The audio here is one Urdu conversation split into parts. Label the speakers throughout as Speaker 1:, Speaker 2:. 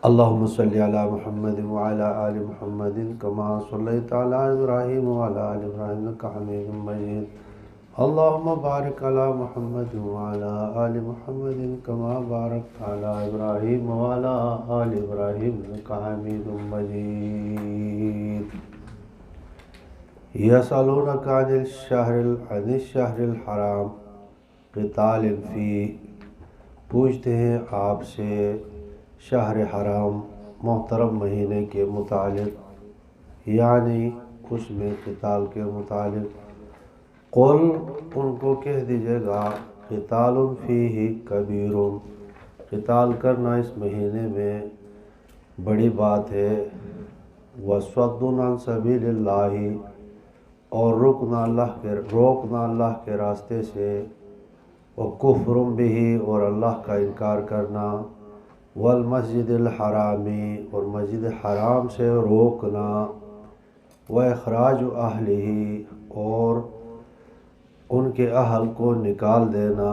Speaker 1: اللهم صل على محمد وعلى آل محمد كما صليت على إبراهيم وعلى آل إبراهيم إنك حميد مجيد. اللهم بارك على محمد وعلى آل محمد كما باركت على إبراهيم وعلى آل إبراهيم إنك حميد مجيد. يسألونك عن الشهر الحرام قتال فيه، پوچھتے ہیں آپ سے شہر حرام محترم مہینے کے متعلق، یعنی اس میں قتال کے متعلق. قل، ان کو کہہ دیجیے گا، قتال فیہ کبیر، قتال کرنا اس مہینے میں بڑی بات ہے. وصد عن سبیل اللہ، اور روکنا اللہ کے راستے سے. وکفر بہ، اور اللہ کا انکار کرنا. والمسجد الحرامی، اور مسجد حرام سے روکنا. واخراج اہلہ، اور ان کے اہل کو نکال دینا.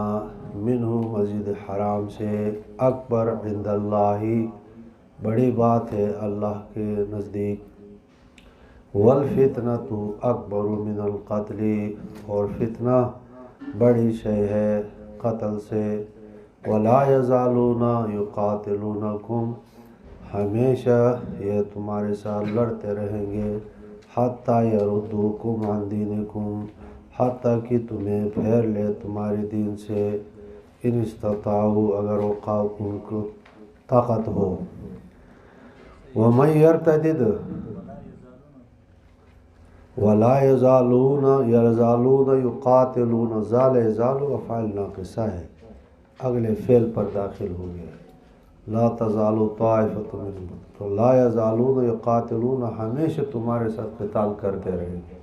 Speaker 1: منہ، مسجد حرام سے. اکبر عند اللہ، بڑی بات ہے اللہ کے نزدیک. والفتنۃ اکبر من القتل، اور فتنہ بڑی شے ہے قتل سے. ولا یزالون یقاتلونکم، ہمیشہ یہ تمہارے ساتھ لڑتے رہیں گے. حتی یردوکم عن دینکم، حتیٰ کہ تمہیں پھیر لے تمہارے دین سے. ان استطاعوا، اگر ان کو طاقت ہو. ومن یرتدد، ولا یزالون یقاتلون، زال یزال افعال ناقصہ ہے، اگلے فعل پر داخل ہو گیا. لا تزال طائفۃ منهم، تو لا یزالون یقاتلون، ہمیشہ تمہارے ساتھ قتال کرتے رہیں گے.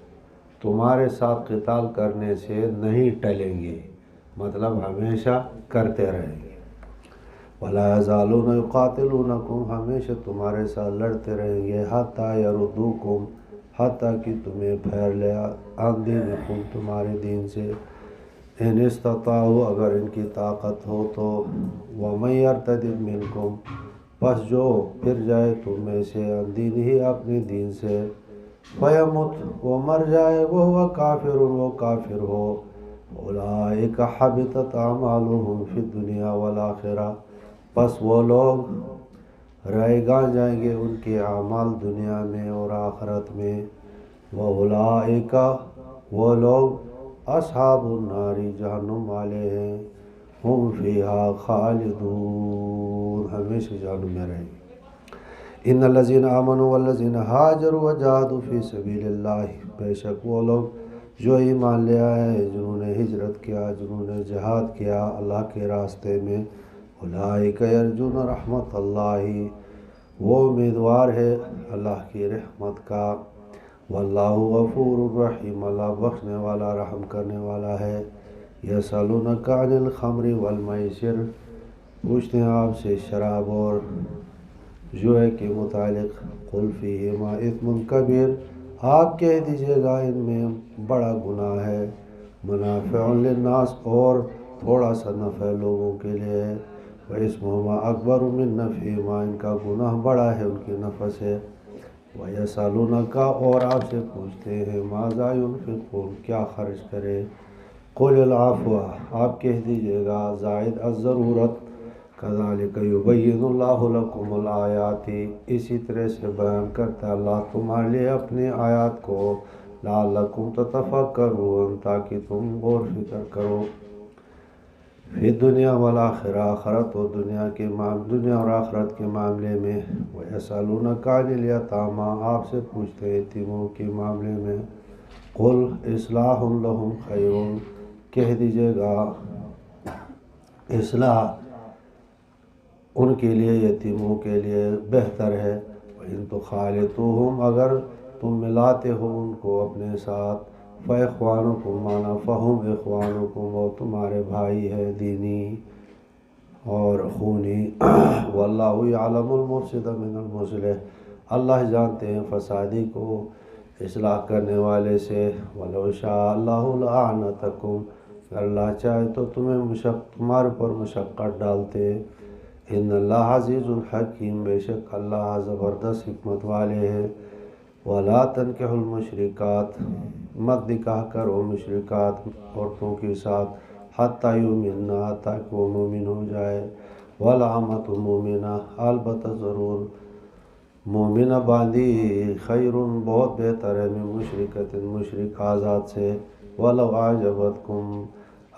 Speaker 1: تمہارے ساتھ قتال کرنے سے نہیں ٹلیں گے، مطلب ہمیشہ کرتے رہیں گے. ولا یزالون یقاتلونکم، ہمیشہ تمہارے ساتھ لڑتے رہیں گے. حتی یردوکم، حتیٰ کہ تمہیں پھیر لے. عن دینکم، تمہارے دین سے. ان استطاعوا، اگر ان کی طاقت ہو تو. ومن یرتدد منکم، پس جو پھر جائے تم میں سے. عن دینہ، اپنے دین سے. فیمت، وہ مر جائے. وہو کافر، وہ کافر ہو. اولئک حبطت اعمالهم فی الدنیا والآخرہ، پس وہ لوگ رائیگاں جائیں گے ان کے اعمال دنیا میں اور آخرت میں. وَأُولَئِكَ، وہ لوگ اصحاب النار، جہنم والے ہیں. ہم فیہا خالدون، ہمیشہ جہنم میں رہیں گے. ان الذین آمنوا والذین ہاجروا وجاہدوا فی سبیل اللہ، بے شک وہ لوگ جو ایمان لے آئے، جنہوں نے ہجرت کیا، جنہوں نے جہاد کیا اللہ کے راستے میں. اولئک یرجون رحمت اللہ، وہ امیدوار ہے اللہ کی رحمت کا. واللہ غفور الرحیم، اللہ بخشنے والا رحم کرنے والا ہے. یسألونک عن الخمر والمیسر، پوچھتے ہیں آپ سے شراب اور جوئے کے متعلق. قل فیہما اثم کبیر، آپ کہہ دیجئے گا ان میں بڑا گناہ ہے. منافع للناس، اور تھوڑا سا نفع لوگوں کے لیے. واسمہما اکبر من نفعہما، ان کا گناہ بڑا ہے ان کے نفع سے. ویسألونک، اور آپ سے پوچھتے ہیں ماذا ینفقون، کیا خرچ کرے. قل العفو، آپ کہہ دیجئے گا زائد الضرورت. کذالک یبین اللہ لکم الآیات، اسی طرح سے بیان کرتا اللہ تمہارے لیے اپنے آیات کو. لعلکم تتفکرون، تاکہ تم غور فکر کرو. فی دنیا والآخرہ، آخرت اور دنیا اور آخرت کے معاملے میں. ویسألونک عن الیتامی، آپ سے پوچھتے ہیں یتیموں کے معاملے میں. قل اصلاح لہم خیر، کہہ دیجئے گا اصلاح ان کے لیے، یتیموں کے لیے بہتر ہے. وَإِن تُخَالِطُوهُمْ، اگر تم ملاتے ہو ان کو اپنے ساتھ. فَإِخْوَانُكُمْ، مانا فَهُمْ إِخْوَانُكُمْ، وہ تمہارے بھائی ہے دینی اور خونی. وَاللَّهُ يَعْلَمُ الْمُفْسِدَ مِنَ الْمُصْلِحِ، اللہ جانتے ہیں فسادی کو اصلاح کرنے والے سے. وَلَوْ شَاءَ اللَّهُ لَأَعْنَتَكُمْ، اگر اللہ چاہے تو تمہارے پر مشقت ڈالتے. ان اللہ عزیز الحکیم، بے شک اللہ زبردست حکمت والے ہیں۔ ولا تنکحوا المشرکات، مت نکاح کرو مشرکات عورتوں کے ساتھ، حتی یؤمنن، تاکہ وہ مومن ہو جائے۔ والامۃ مومنہ، البتہ ضرور مومنہ باندی، خیر بہت بہتر ہے، من مشرکۃ مشرک آزاد سے، ولو اعجبتکم،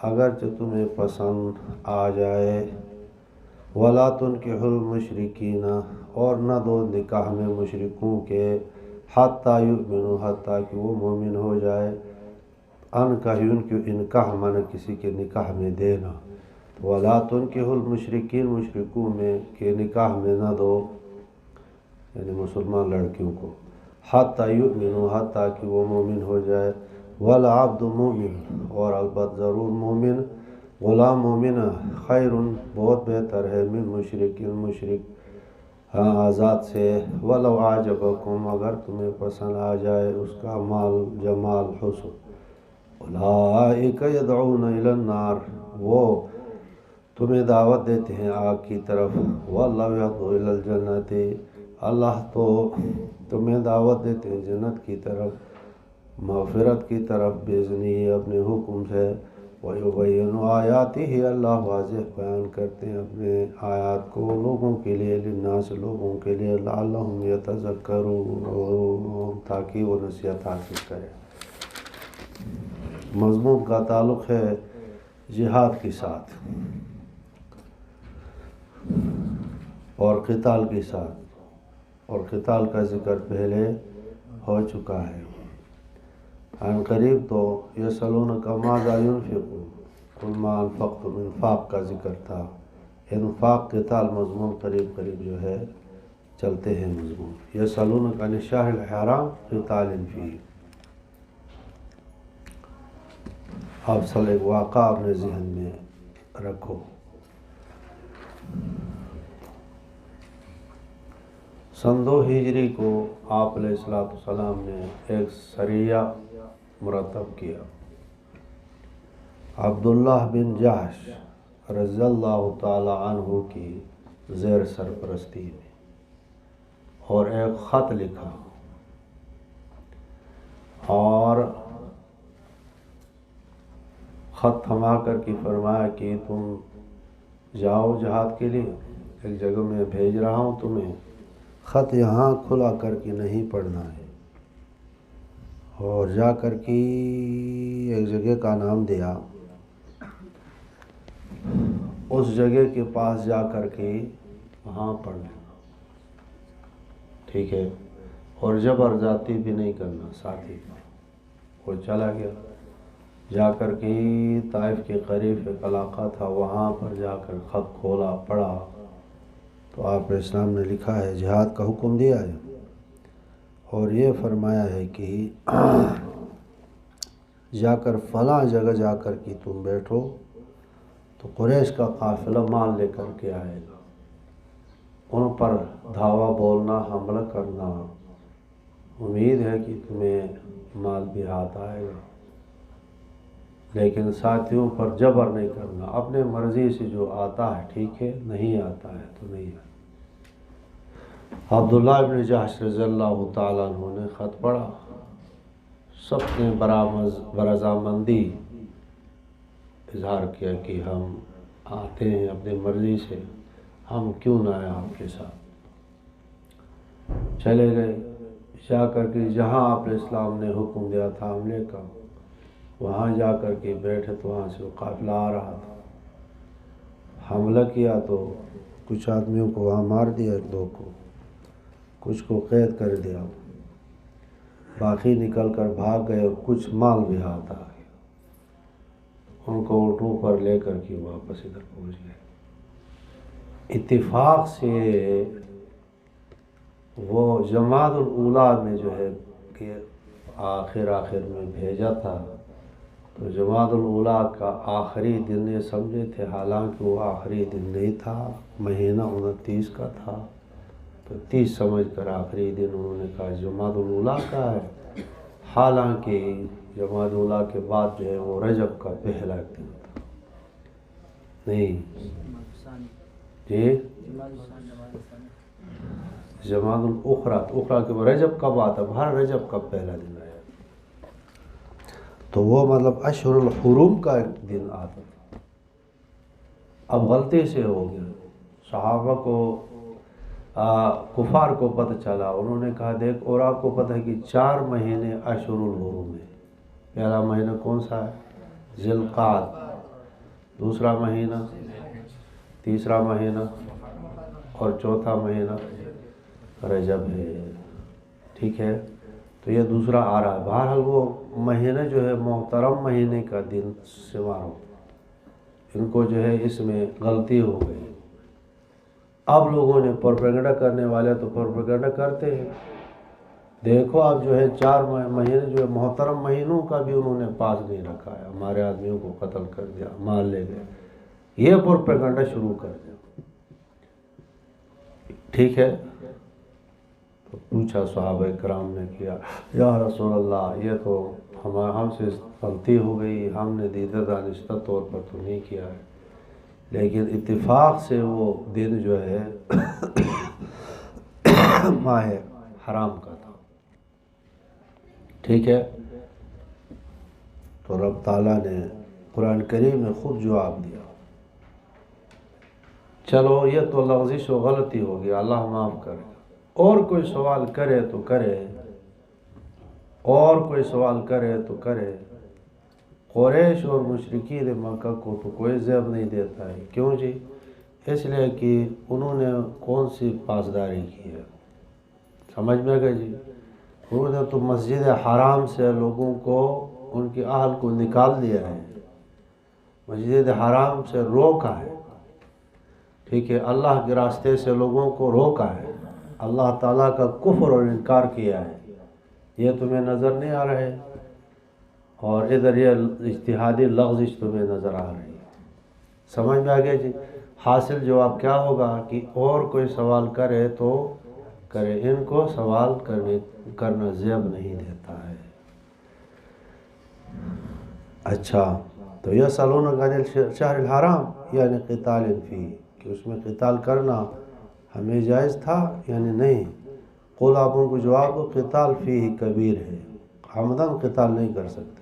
Speaker 1: اگرچہ تمہیں پسند آ جائے۔ ولا تنکحوا المشرکین، اور نہ دو نکاح میں مشرکوں کے، حتی یؤمنوا، حتیٰ کہ وہ مومن ہو جائے۔ ان کی انکاح مانا کسی کے نکاح میں دینا، ولا تنکحوا المشرکین، مشرکوں میں کے نکاح میں نہ دو، یعنی مسلمان لڑکیوں کو، حتی یؤمنوا، حتیٰ کہ وہ مومن ہو جائے۔ والعبد مومن، اور البتہ ضرور مومن، غلام مومنہ، خیر بہت بہتر ہے، من مشرکین مشرک آزاد سے، ولو اعجبکم، اگر تمہیں پسند آ جائے اس کا مال، جمال، حسن۔ اولئک یدعون الی النار، وہ تمہیں دعوت دیتے ہیں آگ کی طرف، واللہ یدعو الی الجنۃ، اللہ تو تمہیں دعوت دیتے ہیں جنت کی طرف، مغفرت کی طرف، باذنہ، اپنے حکم سے۔ وَيُبَيِّنُ آیاتہ، اللہ واضح بیان کرتے ہیں اپنے آیات کو لوگوں کے لیے، للناس، لوگوں کے لیے، لعلہم یتذکرون، تاکہ وہ نصیحت حاصل کریں۔ مضمون کا تعلق ہے جہاد کے ساتھ اور قتال کے ساتھ، اور قتال کا ذکر پہلے ہو چکا ہے۔ عن قریب تو یسألونک ماذا ینفقون، قل ما انفقتم، انفاق کا ذکر تھا۔ انفاق قتال مضمون قریب قریب جو ہے چلتے ہیں مضمون۔ یسألونک عن الشہر الحرام قتال فیہ، افضل ایک واقعہ اپنے ذہن میں رکھو۔ سن 2 ہجری کو آپ علیہ السلام نے ایک سریہ مرتب کیا، عبداللہ بن جحش رضی اللہ تعالی عنہ کی زیر سرپرستی میں، اور ایک خط لکھا، اور خط تھما کر کے فرمایا کہ تم جاؤ جہاد کے لیے، ایک جگہ میں بھیج رہا ہوں تمہیں، خط یہاں کھلا کر کے نہیں پڑھنا ہے، اور جا کر کے ایک جگہ کا نام دیا، اس جگہ کے پاس جا کر کے وہاں پڑھ لینا، ٹھیک ہے، اور زبردستی بھی نہیں کرنا ساتھی پر۔ وہ چلا گیا، جا کر کے طائف کے قریب ایک علاقہ تھا، وہاں پر جا کر خط کھولا، پڑھا، تو آپ اسلام نے لکھا ہے، جہاد کا حکم دیا ہے، اور یہ فرمایا ہے کہ جا کر فلاں جگہ جا کر کے تم بیٹھو، تو قریش کا قافلہ مال لے کر کے آئے گا، ان پر دھاوا بولنا، حملہ کرنا، امید ہے کہ تمہیں مال بھی ہاتھ آئے گا، لیکن ساتھیوں پر جبر نہیں کرنا، اپنے مرضی سے جو آتا ہے ٹھیک ہے، نہیں آتا ہے تو نہیں ہے۔ عبداللہ بن جحش رضی اللہ تعالیٰ عنہ نے خط پڑھا، سب نے برضامندی اظہار کیا کہ ہم آتے ہیں اپنی مرضی سے، ہم کیوں نہ آئے آپ کے ساتھ۔ چلے گئے، جا کر کے جہاں آپ اسلام نے حکم دیا تھا حملے کا، وہاں جا کر کے بیٹھے، تو وہاں سے وہ قافلہ آ رہا تھا، حملہ کیا تو کچھ آدمیوں کو وہاں مار دیا، ایک دو کو، کچھ کو قید کر دیا، باقی نکل کر بھاگ گئے، اور کچھ مال بھی ہاتھ آ گیا، ان کو اونٹوں پر لے کر کے واپس ادھر پہنچ گئے۔ اتفاق سے وہ جمادی الاولیٰ میں جو ہے کہ آخر میں بھیجا تھا، تو جمادی الاولیٰ کا آخری دن یہ سمجھے تھے، حالانکہ وہ آخری دن نہیں تھا، مہینہ 29 کا تھا، تو 30 سمجھ کر آخری دن انہوں نے کہا جمادی الاولیٰ کا ہے، حالانکہ جمادی الاولیٰ کے بعد جو ہے وہ رجب کا پہلا دن تھا، نہیں جی جماد الاخرى، اخرى کے رجب کب آتا ہے؟ ہر رجب کا پہلا دن آیا، تو وہ مطلب اشہر الحرم کا ایک دن آتا تھا، اب غلطی سے ہو گیا، صحابہ کو کفار کو پتہ چلا، انہوں نے کہا دیکھ، اور آپ کو پتہ ہے کہ 4 مہینے اشہر الحرم ہے، پہلا مہینہ کون سا ہے؟ ذی القعدہ، دوسرا مہینہ، تیسرا مہینہ اور چوتھا مہینہ رجب ہے، ٹھیک ہے؟ تو یہ دوسرا آ رہا ہے، بہرحال وہ مہینہ جو ہے محترم مہینے کا دن شمار ہو، ان کو جو ہے اس میں غلطی ہو گئی۔ اب لوگوں نے پروپیگنڈا کرنے والے تو پروپیگنڈا کرتے ہیں، دیکھو اب جو ہے 4 مہینے جو ہے محترم مہینوں کا بھی انہوں نے پاس نہیں رکھا ہے، ہمارے آدمیوں کو قتل کر دیا، مال لے گئے، یہ پروپیگنڈا شروع کر دیا، ٹھیک ہے؟ تو پوچھا صحابہ کرام نے کیا، یا رسول اللہ یہ تو ہم سے غلطی ہو گئی، ہم نے دیدہ دانستہ طور پر تو نہیں کیا ہے، لیکن اتفاق سے وہ دن جو ہے ماہ حرام کا تھا، ٹھیک ہے؟ تو رب تعالیٰ نے قرآن کریم میں خود جواب دیا، چلو یہ تو لغزش و غلطی ہو گیا، اللہ معاف کرے، اور کوئی سوال کرے تو کرے، اور کوئی سوال کرے تو کرے، قریش اور مشرکین مکہ کو تو کوئی زیب نہیں دیتا ہے، کیوں جی؟ اس لیے کہ انہوں نے کون سی پاسداری کی ہے، سمجھ میں گئے جی؟ انہوں نے تو مسجد حرام سے لوگوں کو، ان کے اہل کو نکال دیا ہے، مسجد حرام سے روکا ہے، ٹھیک ہے؟ اللہ کے راستے سے لوگوں کو روکا ہے، اللہ تعالیٰ کا کفر اور انکار کیا ہے، یہ تمہیں نظر نہیں آ رہا ہے؟ اور ادھر یہ اجتہادی لغزش تمہیں نظر آ رہی ہے، سمجھ میں آ گیا جی؟ حاصل جواب کیا ہوگا کہ اور کوئی سوال کرے تو کرے، ان کو سوال کرنا زیب نہیں دیتا ہے۔ اچھا، تو یہ یسألونک عن الشہر الحرام یعنی قتال فیہ، کہ اس میں قتال کرنا ہمیں جائز تھا یعنی نہیں؟ قل، آپ ان کو جواب دو، قتال فیہ کبیر ہے، عمدن قتال نہیں کر سکتے،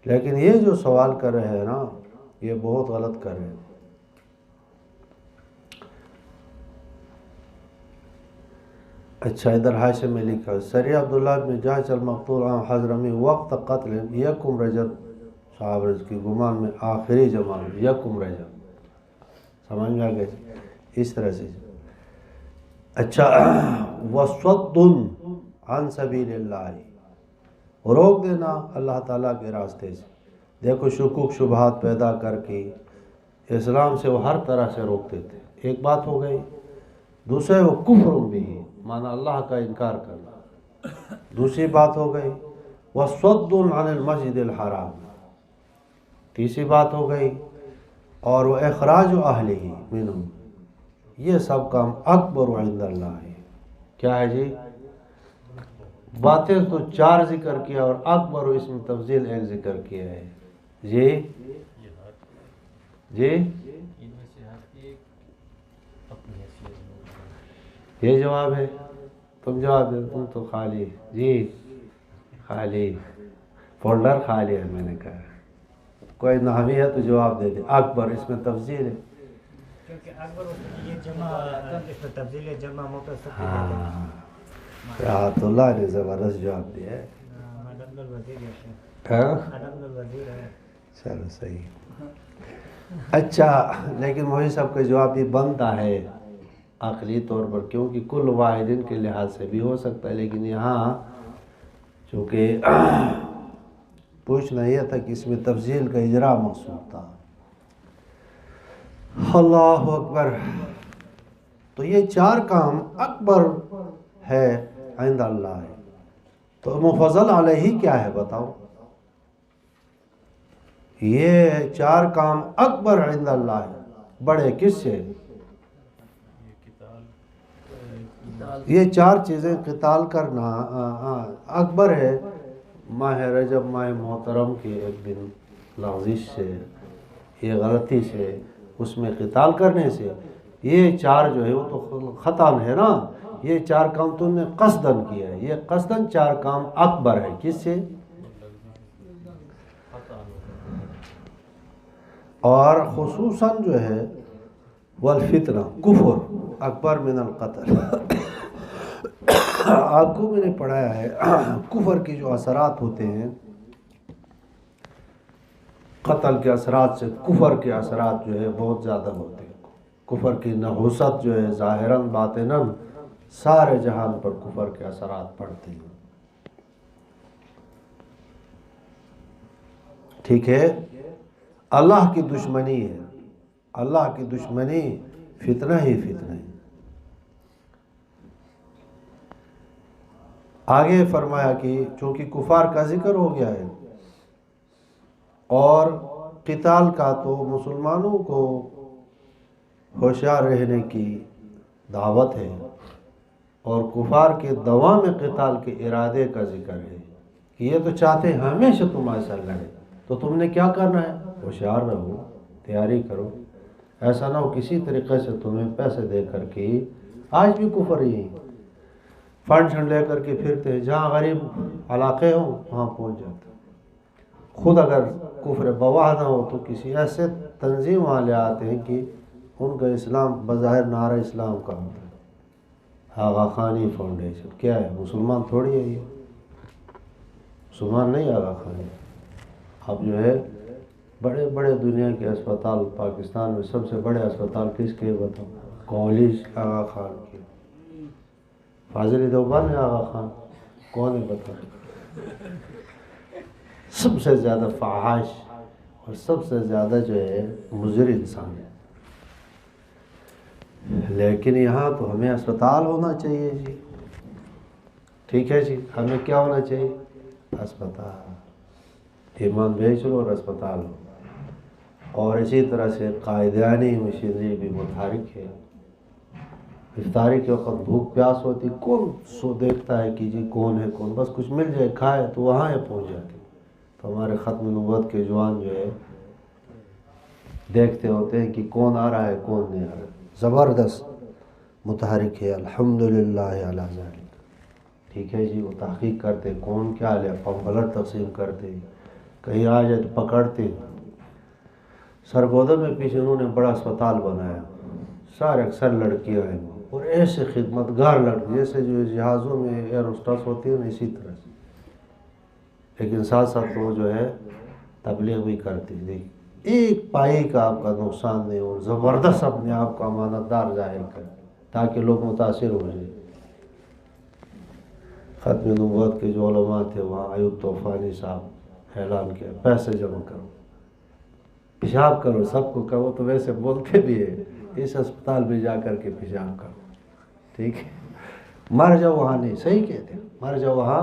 Speaker 1: لیکن یہ جو سوال کر رہے ہیں نا، یہ بہت غلط کر رہے ہیں۔ اچھا، ادھر حاشیے میں لکھا ہے، سری عبداللہ بن جاش المقتول عن حضرمی وقت قتل یکم رجب، صاحب رض کی گمان میں آخری جمع یکم رجب، سمجھ میں آ گئے؟ اس طرح سے۔ اچھا، وَصَدٌّ عن سبیل اللہ، روک دینا اللہ تعالیٰ کے راستے سے، دیکھو شکوک شبہات پیدا کر کے اسلام سے وہ ہر طرح سے روکتے تھے، ایک بات ہو گئی، دوسرے وہ کفر بھی، مانا اللہ کا انکار کرنا، دوسری بات ہو گئی وَصَدٌّ عن المسجد الحرام، تیسری بات ہو گئی، اور وہ اخراج اہلہ منہ، یہ سب کام اکبر عند اللہ ہے، کیا ہے جی؟ باتیں تو 4 ذکر کیا اور اکبر و اسم تفضیل 1 ذکر کیا ہے جی؟ جی یہ جواب ہے، تم جواب دے، تم تو خالی جی، خالی فولڈر خالی ہے، میں نے کہا کوئی نحوی ہے تو جواب دے دے، اکبر اس میں تفضیل ہے،
Speaker 2: کیونکہ اکبر یہ جمع اس میں تفضیل ہے، جمع متصل ہے۔
Speaker 1: ہاں، رحمت اللہ نے زبردست جواب دیا ہے،
Speaker 2: مدد الوزیر ہے، مدد الوزیر ہے،
Speaker 1: چلو صحیح۔ اچھا، لیکن وہی سب کا جواب بھی بنتا ہے عقلی طور پر، کیونکہ کل واحدین کے لحاظ سے بھی ہو سکتا ہے، لیکن یہاں چونکہ پوچھنا یہ تھا کہ اس میں تفضیل کا اجراء مقصود تھا۔ اللہ اکبر، تو یہ 4 کام اکبر ہے عند اللہ ہے، تو مفضل علیہ کیا ہے بتاؤ؟ یہ 4 کام اکبر عند اللہ ہے، بڑے کس سے؟ یہ 4 چیزیں قتال کرنا اکبر ہے، ماہ رجب ماہ محترم کے ایک دن لغزش سے، یہ غلطی سے، اس میں قتال کرنے سے، یہ 4 جو ہے وہ تو خطا ہے نا، یہ 4 کام تم نے قصدن کیا ہے، یہ قصدن 4 کام اکبر ہے، کس سے؟ اور خصوصاً جو ہے والفتنہ کفر اکبر من القتل آپ کو میں نے پڑھایا ہے کفر کے جو اثرات ہوتے ہیں، قتل کے اثرات سے کفر کے اثرات جو ہے بہت زیادہ ہوتے ہیں۔ کفر کی نحوست جو ہے ظاہراً باطناً سارے جہان پر کفر کے اثرات پڑتے ہیں، ٹھیک ہے۔ اللہ کی دشمنی ہے، اللہ کی دشمنی فتنہ ہی فتنہ ہے۔ آگے فرمایا کہ چونکہ کفار کا ذکر ہو گیا ہے اور قتال کا، تو مسلمانوں کو ہوشیار رہنے کی دعوت ہے، اور کفار کے دوام قتال کے ارادے کا ذکر ہے کہ یہ تو چاہتے ہیں ہمیشہ تمہارے ساتھ لڑے، تو تم نے کیا کرنا ہے؟ ہوشیار رہو، تیاری کرو، ایسا نہ ہو کسی طریقے سے تمہیں پیسے دے کر کے، آج بھی کفر ہی فنڈ لے کر کے پھرتے ہیں، جہاں غریب علاقے ہوں وہاں پہنچ جاتے ہیں۔ خود اگر کفر بواہ نہ ہو تو کسی ایسے تنظیم وہاں لے آتے ہیں کہ ان کا اسلام بظاہر نعرہ اسلام کا ہوتا ہے، آغا خانی فاؤنڈیشن، کیا ہے؟ مسلمان تھوڑی ہے یہ، مسلمان نہیں آغا خانی۔ اب جو ہے بڑے بڑے دنیا کے اسپتال، پاکستان میں سب سے بڑے اسپتال کس کے بتاؤ؟ کالج آغا خان کے، فاضل دیوبند ہے آغا خان، کون ہے بتاؤ؟ سب سے زیادہ فحاش اور سب سے زیادہ جو ہے مضر انسان ہے، لیکن یہاں تو ہمیں اسپتال ہونا چاہیے جی، ٹھیک ہے جی، ہمیں کیا ہونا چاہیے؟ اسپتال، ایمان بیچ لو اور اسپتال ہو۔ اور اسی طرح سے قائدانی مشینری بھی متحرک ہے، افطاری کے وقت بھوک پیاس ہوتی، کون سو دیکھتا ہے کہ جی کون ہے کون، بس کچھ مل جائے کھائے تو وہاں ہے پہنچ جاتے۔ تو ہمارے ختم نبوت کے جوان جو ہے دیکھتے ہوتے ہیں کہ کون آ رہا ہے کون نہیں آ رہا، زبردست متحرک ہے، الحمدللہ علی ذالک، ٹھیک ہے جی۔ وہ تحقیق کرتے کون کیا لے، پمفلٹ تقسیم کرتے، کہیں آ جائے تو پکڑتے۔ سرگودا میں پیچھے انہوں نے بڑا اسپتال بنایا، سارے اکثر لڑکیاں ہیں اور ایسے خدمتگار لڑکی، جیسے جو جہازوں میں ایئر ہوسٹس ہوتی ہے نا، اسی طرح سے، لیکن ساتھ ساتھ وہ جو ہے تبلیغ بھی کرتی، دیکھ ایک پائی کا آپ کا نقصان نہیں، اور زبردست اپنے آپ کو امانت دار ظاہر کرے تاکہ لوگ متاثر ہو جائیں۔ ختم نبوت کے جو علماء تھے وہاں ایوب طوفانی صاحب اعلان کیا، پیسے جمع کرو، پیشاب کرو، سب کو کہو، تو ویسے بولتے بھی ہے، اس اسپتال میں جا کر کے پیشاب کرو، ٹھیک ہے، مر جاؤ وہاں نہیں، صحیح کہتے ہیں، مر جاؤ وہاں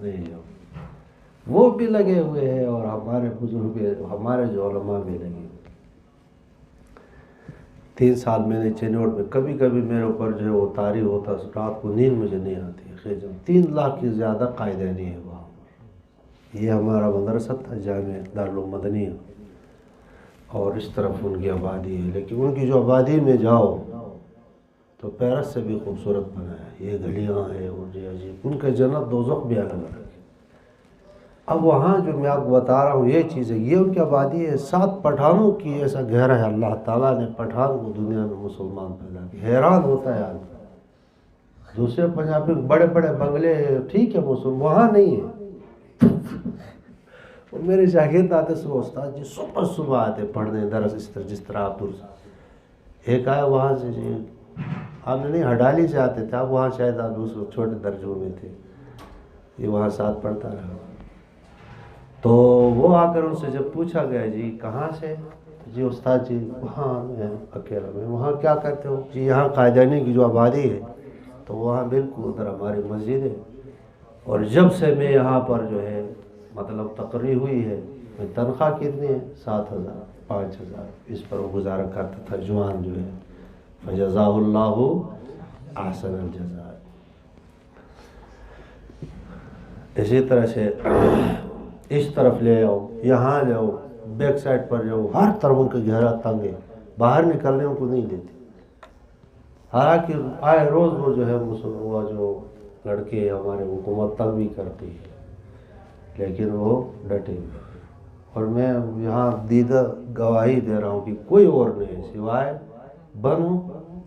Speaker 1: نہیں جاؤ۔ وہ بھی لگے ہوئے ہیں اور ہمارے بزرگ بھی، ہمارے جو علماء بھی لگے ہوئے۔ 3 سال میں نے چینوٹ میں کبھی کبھی میرے اوپر جو ہے وہ طاری ہوتا، رات کو نیند مجھے نہیں آتی ہے، 3 لاکھ کی زیادہ قائدینی ہے وہاں۔ یہ ہمارا مدرسہ تھا جامعہ دارالعلوم مدنیہ، اور اس طرف ان کی آبادی ہے، لیکن ان کی جو آبادی میں جاؤ تو پیرس سے بھی خوبصورت بنایا، یہ گلیاں ہیں اور یہ عجیب، ان کا جنت دوزخ بھی الگ الگ ہے۔ اب وہاں جو میں آپ کو بتا رہا ہوں یہ چیز ہے، یہ ان کی آبادی ہے، 7 پٹھانوں کی ایسا گہرا ہے، اللہ تعالیٰ نے پٹھان کو دنیا میں مسلمان پیدا کیا، حیران ہوتا ہے آدمی۔ دوسرے پنجاب میں بڑے بڑے بنگلے ہیں، ٹھیک ہے مسلم، وہاں نہیں ہے۔ اور میرے شاگرد آتے صبح، استاد جی صبح آتے پڑھنے درس، جس طرح آپ دور سے ایک آیا وہاں سے، جی آپ نے نہیں ہڈالی سے آتے تھے آپ، وہاں شاید آپ اس چھوٹے درجوں میں تھے، یہ وہاں ساتھ پڑھتا رہا۔ تو وہ آ کر ان سے جب پوچھا گیا جی کہاں سے، جی استاد جی وہاں میں اکیلا میں، وہاں کیا کرتے ہو؟ جی یہاں قائدانی کی جو آبادی ہے تو وہاں بالکل ادھر ہماری مسجد ہے، اور جب سے میں یہاں پر جو ہے مطلب تقرری ہوئی ہے، میں تنخواہ کتنی ہے؟ 7,000 5,000، اس پر وہ گزارا کرتا تھا جوان جو ہے، فجزاہ اللہ احسن الجزاء۔ اسی طرح سے اس طرف لے آؤ، یہاں لے آؤ، بیک سائڈ پر جاؤ، ہر طرف ان کا گہرا تنگ ہے، باہر نکلنے ان کو نہیں دیتے، حالانکہ آئے روز وہ جو ہے وہ جو لڑکے ہمارے حکومت تنگ بھی کرتی ہے، لیکن وہ ڈٹے ہوئے۔ اور میں یہاں دیدہ گواہی دے رہا ہوں کہ کوئی اور نہیں سوائے بنو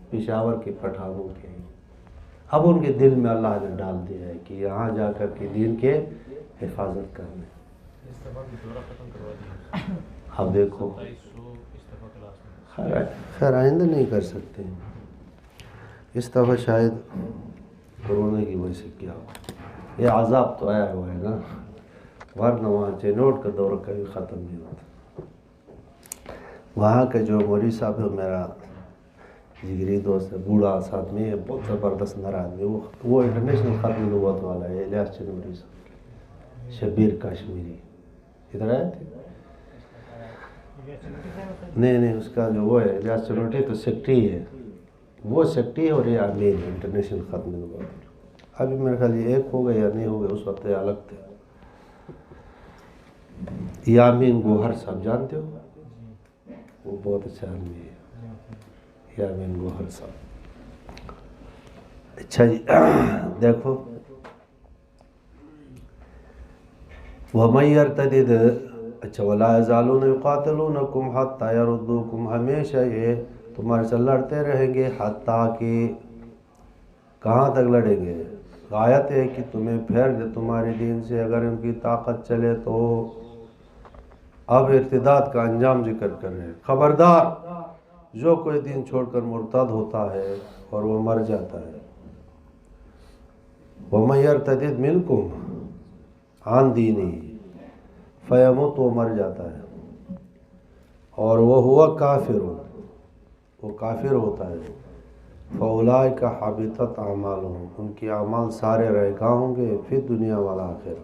Speaker 1: پشاور کے پٹھانوں کے۔ اب ان کے دل میں اللہ نے ڈال دیا ہے کہ یہاں جا کر کے دین کے حفاظت کرنے۔ اب دیکھو خیر آئندہ نہیں کر سکتے، اس دفعہ شاید کورونا کی وجہ سے کیا ہو، یہ عذاب تو آیا ہوا ہے نا، ورنہ وہاں چینوٹ کا دور کبھی ختم نہیں ہوتا۔ وہاں کا جو مولوی صاحب ہے میرا جگری دوست ہے، بوڑھا آدمی ہے، بہت زبردست نر آدمی، وہ انٹرنیشنل ختم نبوت والا ہے، الیاس چنوری صاحب، شبیر کاشمیری، ادھر آئے تھے؟ نہیں اس کا جو وہ ہے الیاس چنوٹی تو سیکٹری ہے، وہ سیکٹری ہے اور یہ امیر ہے انٹرنیشنل ختم نبوت۔ ابھی میرے خیال یہ ایک ہو گئے یا نہیں ہو گئے، اس وقت یہ الگ تھے۔ یامین گوہر صاحب جانتے ہو؟ وہ بہت اچھا آدمی ہے، یامین گوہر صاحب۔ اچھا جی دیکھو، وَمَن يَرْتَدِدْ، اچھا وَلَا يَزَالُونَ يُقَاتِلُونَكُمْ حَتَّى يَرُدُّوكُمْ، ہمیشہ یہ تمہارے سے لڑتے رہیں گے، حتیٰ کہ کہاں تک لڑیں گے؟ غایت ہے کہ تمہیں پھیر دے تمہارے دین سے، اگر ان کی طاقت چلے تو۔ اب ارتداد کا انجام ذکر کر رہے ہیں، خبردار جو کوئی دین چھوڑ کر مرتد ہوتا ہے اور وہ مر جاتا ہے، وَمَن يَرْتَدِدْ مِنْكُمْ عَنْ دِينِهِ فَيَمُتْ، وہ مر جاتا ہے، اور وہ ہوا کافر، وہ کافر ہوتا ہے، فَأُولَٰئِكَ حَبِطَتْ أَعْمَالُهُمْ، ان کی اعمال سارے رہ گاہ ہوں گے، فی الدنیا والآخرہ۔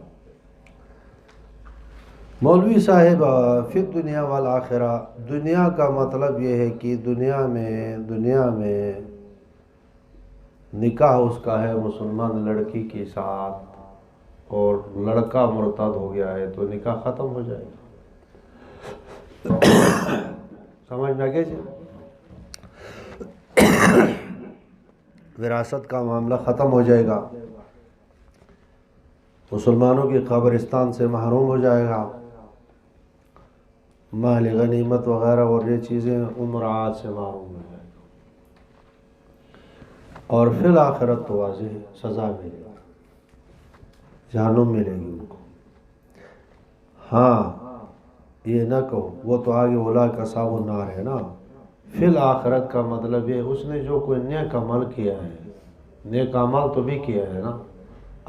Speaker 1: مولوی صاحب فی الدنیا والآخرہ، دنیا کا مطلب یہ ہے کہ دنیا میں نکاح اس کا ہے مسلمان لڑکی کے ساتھ، اور لڑکا مرتد ہو گیا ہے تو نکاح ختم ہو جائے گا۔ سمجھ میں آگے جی؟ وراثت کا معاملہ ختم ہو جائے گا، مسلمانوں کی قبرستان سے محروم ہو جائے گا، مال غنیمت وغیرہ اور یہ چیزیں عمرات سے محروم ہو جائے گا، اور فی الآخرت تو واضح سزا ملے گی، جہنم ملے گی ان کو۔ ہاں یہ نہ کہو وہ تو آگے اولئک اصحاب النار ہے نا، فی الآخرت کا مطلب یہ اس نے جو کوئی نیک عمل کیا ہے، نیک عمل تو بھی کیا ہے نا،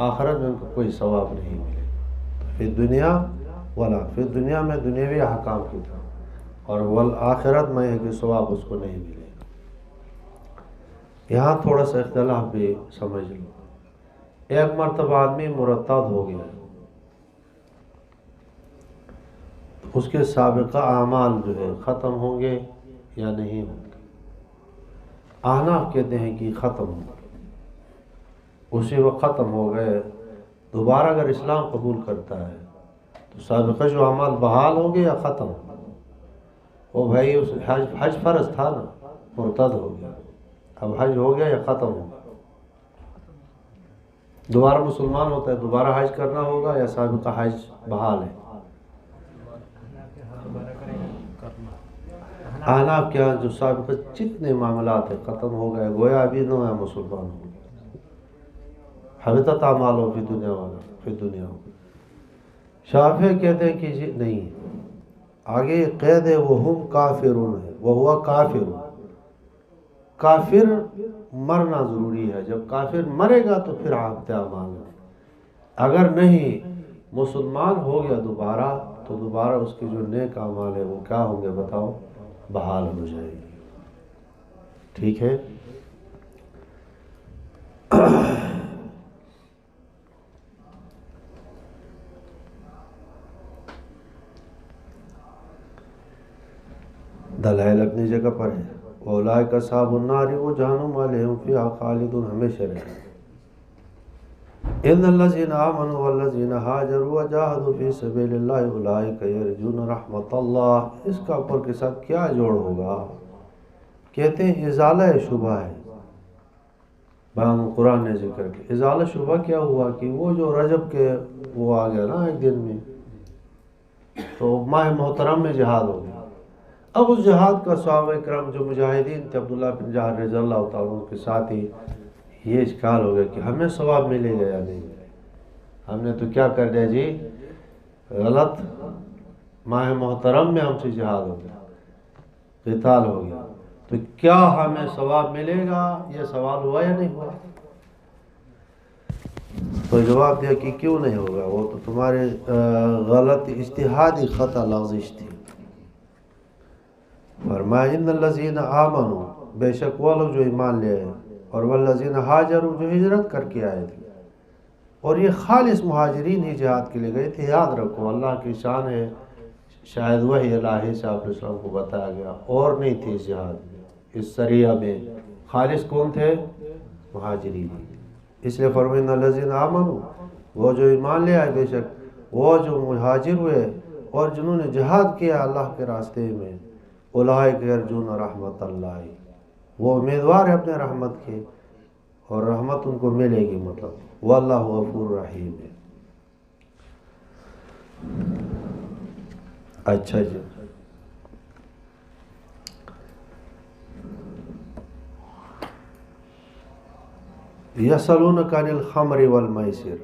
Speaker 1: آخرت میں ان کو کوئی ثواب نہیں ملے گا، پھر دنیا والا پھر دنیا میں دنیاوی احکام کی طرح، اور والآخرت میں ہے کہ ثواب اس کو نہیں ملے گا۔ یہاں تھوڑا سا اختلاف بھی سمجھ لو، ایک مرتبہ آدمی مرتد ہو گیا، اس کے سابقہ اعمال جو ہے ختم ہوں گے یا نہیں ہوں گے؟ احناف کہتے ہیں کہ ختم ہوں گے، اسی وقت ختم ہو گئے، دوبارہ اگر اسلام قبول کرتا ہے تو سابقہ جو اعمال بحال ہوں گے یا ختم؟ وہ بھائی اس حج فرض تھا نا، مرتد ہو گیا، اب حج ہو گیا یا ختم ہو گیا؟ دوبارہ مسلمان ہوتا ہے دوبارہ حج کرنا ہوگا یا سابقہ حج بحال ہے؟ احناف کے ہاں جو سابقہ جتنے معاملات ہیں ختم ہو گئے، گویا ابھی نو ہے مسلمان ہو گئے، حبطت اعمالہ فی دنیا والا فی دنیا ہو۔ شافعی کہتے ہیں کہ جی نہیں، آگے قید ہے وہم کافرون ہے، وہوا کافر، کافر مرنا ضروری ہے، جب کافر مرے گا تو پھر حبط اعمال ہے، اگر نہیں مسلمان ہو گیا دوبارہ تو دوبارہ اس کے جو نیک اعمال ہے وہ کیا ہوں گے بتاؤ؟ بحال ہو جائے گی۔ ٹھیک ہے؟ دلائل اپنی جگہ پر ہے، اولئک اصحاب النار، وہ جہنم والے ہیں، فیہا خالدون، ہمیشہ رہیں گے۔ ان الذین آمنوا والذین ہاجروا وجاہدوا فی سبیل اللہ اولئک یرجون رحمت اللہ، اس کا اوپر کے ساتھ کیا جوڑ ہوگا؟ کہتے ہیں ازالہ شبہ ہے، بیان قرآن نے ذکر کیا۔ ازالہ شبہ کیا ہوا کہ وہ جو رجب کے وہ آ گیا نا ایک دن میں، تو ماہ محترم میں جہاد ہو گیا۔ اب اس جہاد کا صحابہ کرام جو مجاہدین تھے، عبداللہ بن جہر رضی اللہ تعالیٰ عنہ کے ساتھ ہی یہ اشکال ہو گیا کہ ہمیں ثواب ملے گا یا نہیں ملے گا۔ ہم نے تو کیا کر دیا جی، غلط، ماہ محترم میں ہم سے جہاد ہو گیا، قتال ہو گیا، تو کیا ہمیں ثواب ملے گا؟ یہ سوال ہوا یا نہیں ہوا؟ تو جواب دیا کہ کیوں نہیں ہوگا، وہ تو تمہارے غلط اجتہادی خطا لغزش تھی۔ فرمایا ان الذین آمنوا، بے شک وہ لوگ جو ایمان لے آئے، اور والذین ہاجروا، جو ہجرت کر کے آئے تھے، اور یہ خالص مہاجرین ہی جہاد کے لیے گئے تھے۔ یاد رکھو اللہ کی شان ہے، شاید وحی الہی سے آپ اسلام کو بتایا گیا، اور نہیں تھی اس جہاد میں، اس سریہ میں خالص کون تھے؟ مہاجرین۔ اس لیے فرمایا ان الذین آمنوا، وہ جو ایمان لے آئے، بے شک وہ جو مہاجر ہوئے اور جنہوں نے جہاد کیا اللہ کے راستے میں، اولئک یرجون رحمت اللہ، وہ امیدوار ہے اپنے رحمت کے، اور رحمت ان کو ملے گی، مطلب واللہ غفور رحیم ہے۔ اچھا جی، یسألونک عن الخمر والمیسر،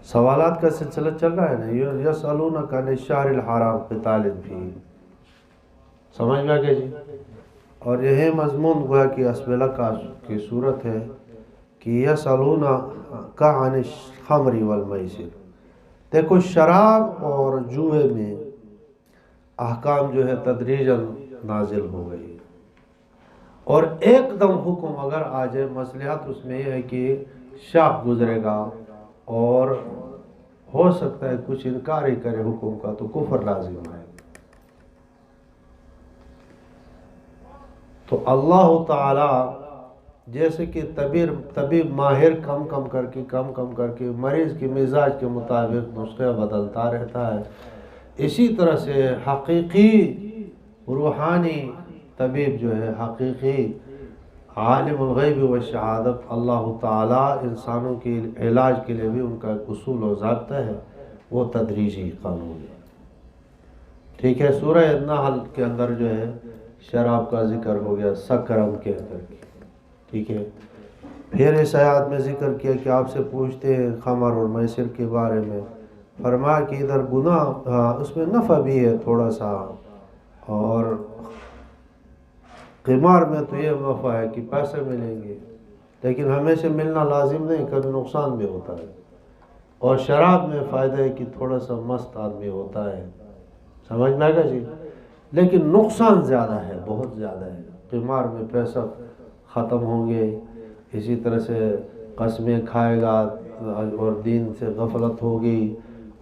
Speaker 1: سوالات کا سلسلہ چل رہا ہے نا، یسألونک عن الشہر الحرام قتال فیہ، سمجھ میں آ گیا جی۔ اور یہی مضمون گویا کہ اسبلہ کی صورت ہے کہ یسألونک عن الخمر والمیسر۔ دیکھو شراب اور جوئے میں احکام جو ہے تدریجاً نازل ہو گئی، اور ایک دم حکم اگر آ جائے، مصلحت اس میں یہ ہے کہ شاپ گزرے گا اور ہو سکتا ہے کچھ انکار ہی کرے حکم کا، تو کفر لازم ہے۔ تو اللہ تعالی جیسے کہ طبیب ماہر کم کر کے مریض کے مزاج کے مطابق نسخہ بدلتا رہتا ہے، اسی طرح سے حقیقی روحانی طبیب جو ہے، حقیقی عالم الغیب و شہادت اللہ تعالی انسانوں کے علاج کے لیے بھی ان کا ایک اصول و ضابطہ ہے، وہ تدریجی قانون ہے۔ ٹھیک ہے، سورہ النحل کے اندر جو ہے شراب کا ذکر ہو گیا، سکرم کے اندر، ٹھیک ہے۔ پھر اس آیات میں ذکر کیا کہ آپ سے پوچھتے ہیں خمر اور میسر کے بارے میں، فرمایا کہ ادھر گناہ اس میں نفع بھی ہے تھوڑا سا، اور قمار میں تو یہ نفع ہے کہ پیسے ملیں گے، لیکن ہمیشہ ملنا لازم نہیں، کبھی نقصان بھی ہوتا ہے۔ اور شراب میں فائدہ ہے کہ تھوڑا سا مست آدمی ہوتا ہے، سمجھ میں آئے گا جی، لیکن نقصان زیادہ ہے، بہت زیادہ ہے۔ قمار میں پیسہ ختم ہوں گے، اسی طرح سے قسمیں کھائے گا اور دین سے غفلت ہوگی،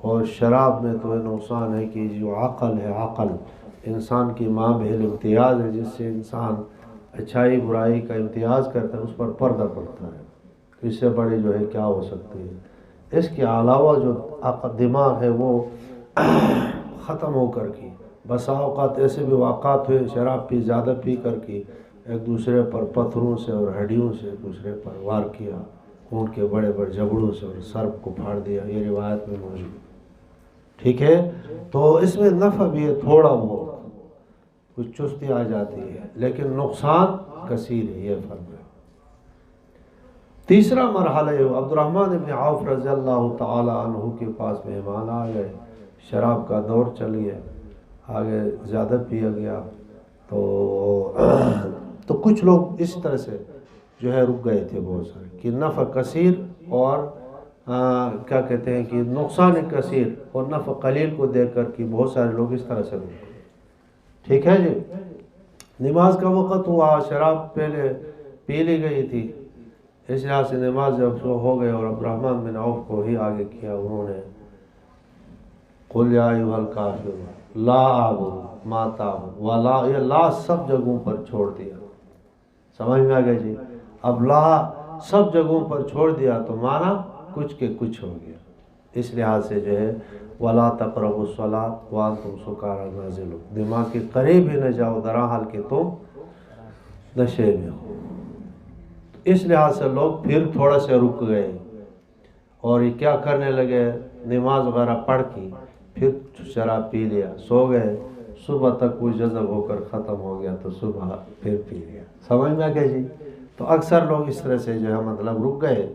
Speaker 1: اور شراب میں تو نقصان ہے کہ جو عقل ہے، عقل انسان کی ماں بہل امتیاز ہے، جس سے انسان اچھائی برائی کا امتیاز کرتا ہے، اس پر پردہ پڑتا ہے، اس سے بڑی جو ہے کیا ہو سکتی ہے۔ اس کے علاوہ جو دماغ ہے وہ ختم ہو کر کی، بسا اوقات ایسے بھی واقعات ہوئے شراب پی زیادہ پی کر کی ایک دوسرے پر پتھروں سے اور ہڈیوں سے ایک دوسرے پر وار کیا، اونٹ کے بڑے بڑے جبڑوں سے، اور سر کو پھاڑ دیا، یہ روایت میں موجود، ٹھیک ہے۔ تو اس میں نفع بھی ہے تھوڑا بہت، کچھ چستی آ جاتی ہے، لیکن نقصان کثیر ہے، یہ فرق ہے۔ تیسرا مرحلہ ہے، عبد الرحمن بن عوف رضی اللہ تعالی عنہ کے پاس مہمان آ گئے، شراب کا دور چل گیا، آگے زیادہ پیا گیا، تو کچھ لوگ اس طرح سے جو ہے رک گئے تھے، بہت سارے کہ نفع کثیر اور کیا کہتے ہیں کہ نقصان کثیر اور نفع قلیل کو دیکھ کر کہ بہت سارے لوگ اس طرح سے رک گئے، ٹھیک ہے جی۔ نماز کا وقت ہوا، شراب پہلے پی لی گئی تھی، اس لحاظ سے نماز جب ہو گئے اور عبد الرحمن بن عوف کو ہی آگے کیا، انہوں نے قل یا ایھا الکافرون، لا اعبد ما تعبد ولا، یہ لا سب جگہوں پر چھوڑ دیا، سمجھ میں آ گیا جی؟ اب لا سب جگہوں پر چھوڑ دیا تو معنی کچھ کے کچھ ہو گیا، اس لحاظ سے جو ہے ولا تقربوا الصلاۃ وانتم سکارى نازلون، دماغ کے قریب ہی نہ جاؤ درا حال کہ تم نشے میں ہو۔ اس لحاظ سے لوگ پھر تھوڑا سے رک گئے اور یہ کیا کرنے لگے، نماز وغیرہ پڑھ کی پھر شراب پی لیا، سو گئے، صبح تک کوئی جذب ہو کر ختم ہو گیا تو صبح پھر پی لیا، سمجھ میں آ گیا جی؟ تو اکثر لوگ اس طرح سے جو ہے مطلب رک گئے۔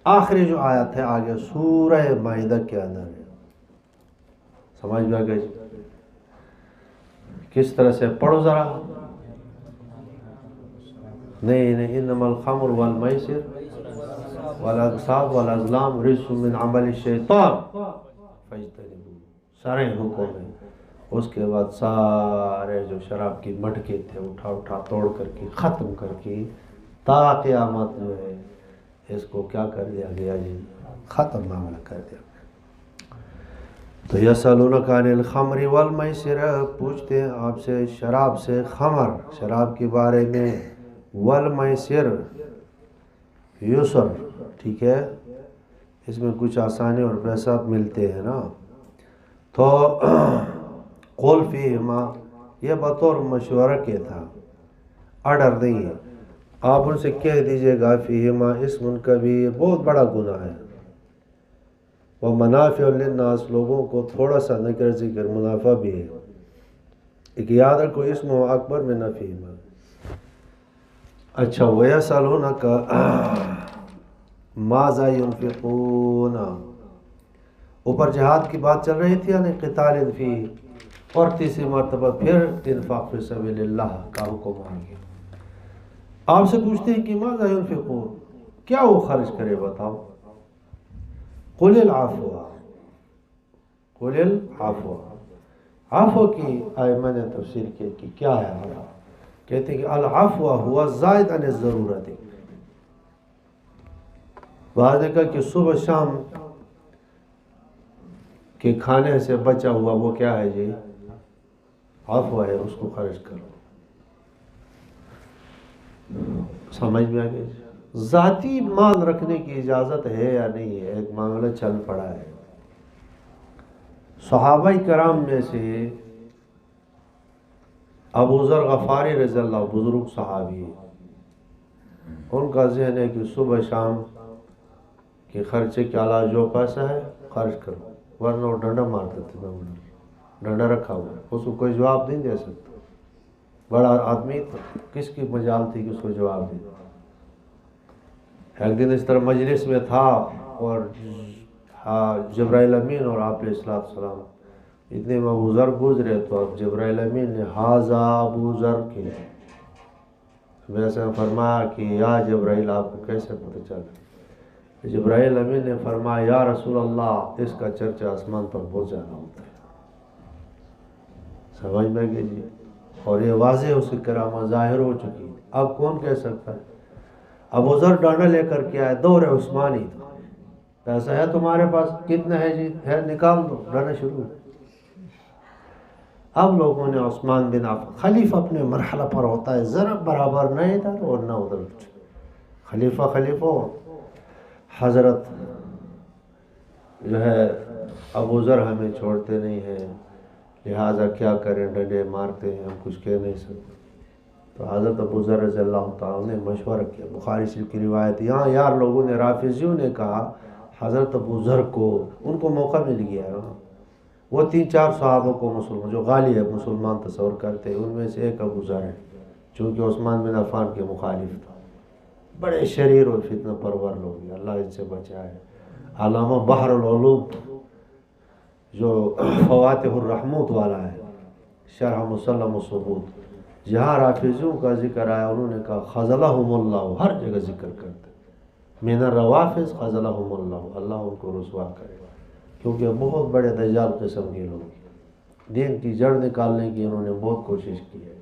Speaker 1: آخری جو آیت ہے آگے سورہ مائدہ کے اندر ہے، سمجھ میں آ گیا جی؟ کس طرح سے پڑھو ذرا؟ نہیں، انما الخمر والمیسر والانصاب والازلام رجس من عمل الشیطان فاجتنبوہ، سارے حکم ہیں۔ اس کے بعد سارے جو شراب کی مٹکے تھے اٹھا توڑ کر کے ختم کر کے تا قیامت جو ہے اس کو کیا کر دیا گیا جی، ختم معاملہ کر دیا۔ تو یسألونک عن الخمر والمیسر، پوچھتے ہیں آپ سے شراب سے، خمر شراب کے بارے میں، والمیسر یسر، ٹھیک ہے، اس میں کچھ آسانی اور پیسہ ملتے ہیں نا، تو قول فیہما، یہ بطور مشورہ کے تھا، آرڈر نہیں ہے، آپ ان سے کہہ دیجئے گا فیہما اسم کبیر، بہت بڑا گناہ ہے، ومنافع للناس، لوگوں کو تھوڑا سا نکر ذکر منافع بھی ہے، ایک یاد رکھو اسم اکبر من فیہما۔ اچھا وَيَسْأَلُونَكَ مَاذَا يُنْفِقُونَ، اوپر جہاد کی بات چل رہی تھی یعنی قتال فی، اور تیسری مرتبہ پھر انفاق فی سبیل اللہ کا حکم آ گیا۔ آپ سے پوچھتے ہیں کہ ماذا ينفقون، کیا وہ خرچ کرے بتاؤ؟ قل العفو، قل العفو، عفو کی ائمہ نے تفسیر کی کہ کیا ہے عفو، کہتے ہیں کہ العفو ہوا زائد عن الضرورت، بعض نے کہا کہ صبح شام کے کھانے سے بچا ہوا وہ کیا ہے جی، عفو ہے، اس کو خرچ کرو، سمجھ میں آگئے؟ ذاتی مال رکھنے کی اجازت ہے یا نہیں ہے، ایک معاملہ چل پڑا ہے۔ صحابہ کرام میں سے ابو ذر غفاری رضی اللہ، بزرگ صحابی، ان کا ذہن ہے کہ صبح شام کے خرچے کے علاوہ جو پیسہ ہے خرچ کرو، ورنہ وہ ڈنڈا مارتے تھے، ڈنڈا رکھا ہوا، اس کو کوئی جواب نہیں دے سکتا، بڑا آدمی کس کی مجال تھی کہ اس کو جواب دے۔ ایک دن اس طرح مجلس میں تھا اور جبرائیل امین اور آپ علیہ السلام اتنے میں ابو ذر گزرے تو اب جبرائیل امین نے حاذا ابو ذر کے ویسے فرمایا کہ یا جبرائیل آپ کو کیسے پتہ چلا؟ جبرائیل امین نے فرمایا یا رسول اللہ اس کا چرچہ آسمان پر بہت زیادہ ہوتا ہے، سمجھ میں گئی جی، اور یہ واضح اس کی کرامت ظاہر ہو چکی ہے، اب کون کہہ سکتا ہے؟ ابو ذر ڈانڈا لے کر کے آئے، دور عثمانی تھا، پیسہ ہے تمہارے پاس؟ کتنا ہے جی؟ ہے، نکال دو، ڈانڈا شروع۔ اب لوگوں نے عثمان بن عفان، خلیفہ اپنے مرحلہ پر ہوتا ہے، ذرا برابر نہ ادھر اور نہ ادھر، خلیفہ حضرت جو ہے ابو ذر ہمیں چھوڑتے نہیں ہیں، لہٰذا کیا کریں، ڈنڈے مارتے ہیں، ہم کچھ کہہ نہیں سکتے۔ تو حضرت ابو ذر رضی اللہ تعالیٰ نے مشورہ کیا، بخاری شریف کی روایت، یہاں یار لوگوں نے، رافضیوں نے کہا حضرت ابو ذر کو، ان کو موقع مل گیا ہے، وہ 3-4 صحابوں کو مسلمان جو غالب مسلمان تصور کرتے، ان میں سے ایک ابو ذر ہے، چونکہ عثمان بن عفان کے مخالف تھا، بڑے شریر اور فتنہ پرور لوگ ہیں، اللہ ان سے بچائے۔ علامہ بحر العلوم جو فواتح الرحمت والا ہے، شرح مسلم الثبوت، جہاں رافضیوں کا ذکر آیا انہوں نے کہا خذلہم اللہ، ہر جگہ ذکر کرتے، من الروافض خذلہم اللہ، اللہ ان کو رسوا کرے، کیونکہ بہت بڑے دجال قسم کے لوگ ہیں، دین کی جڑ نکالنے کی انہوں نے بہت کوشش کی ہے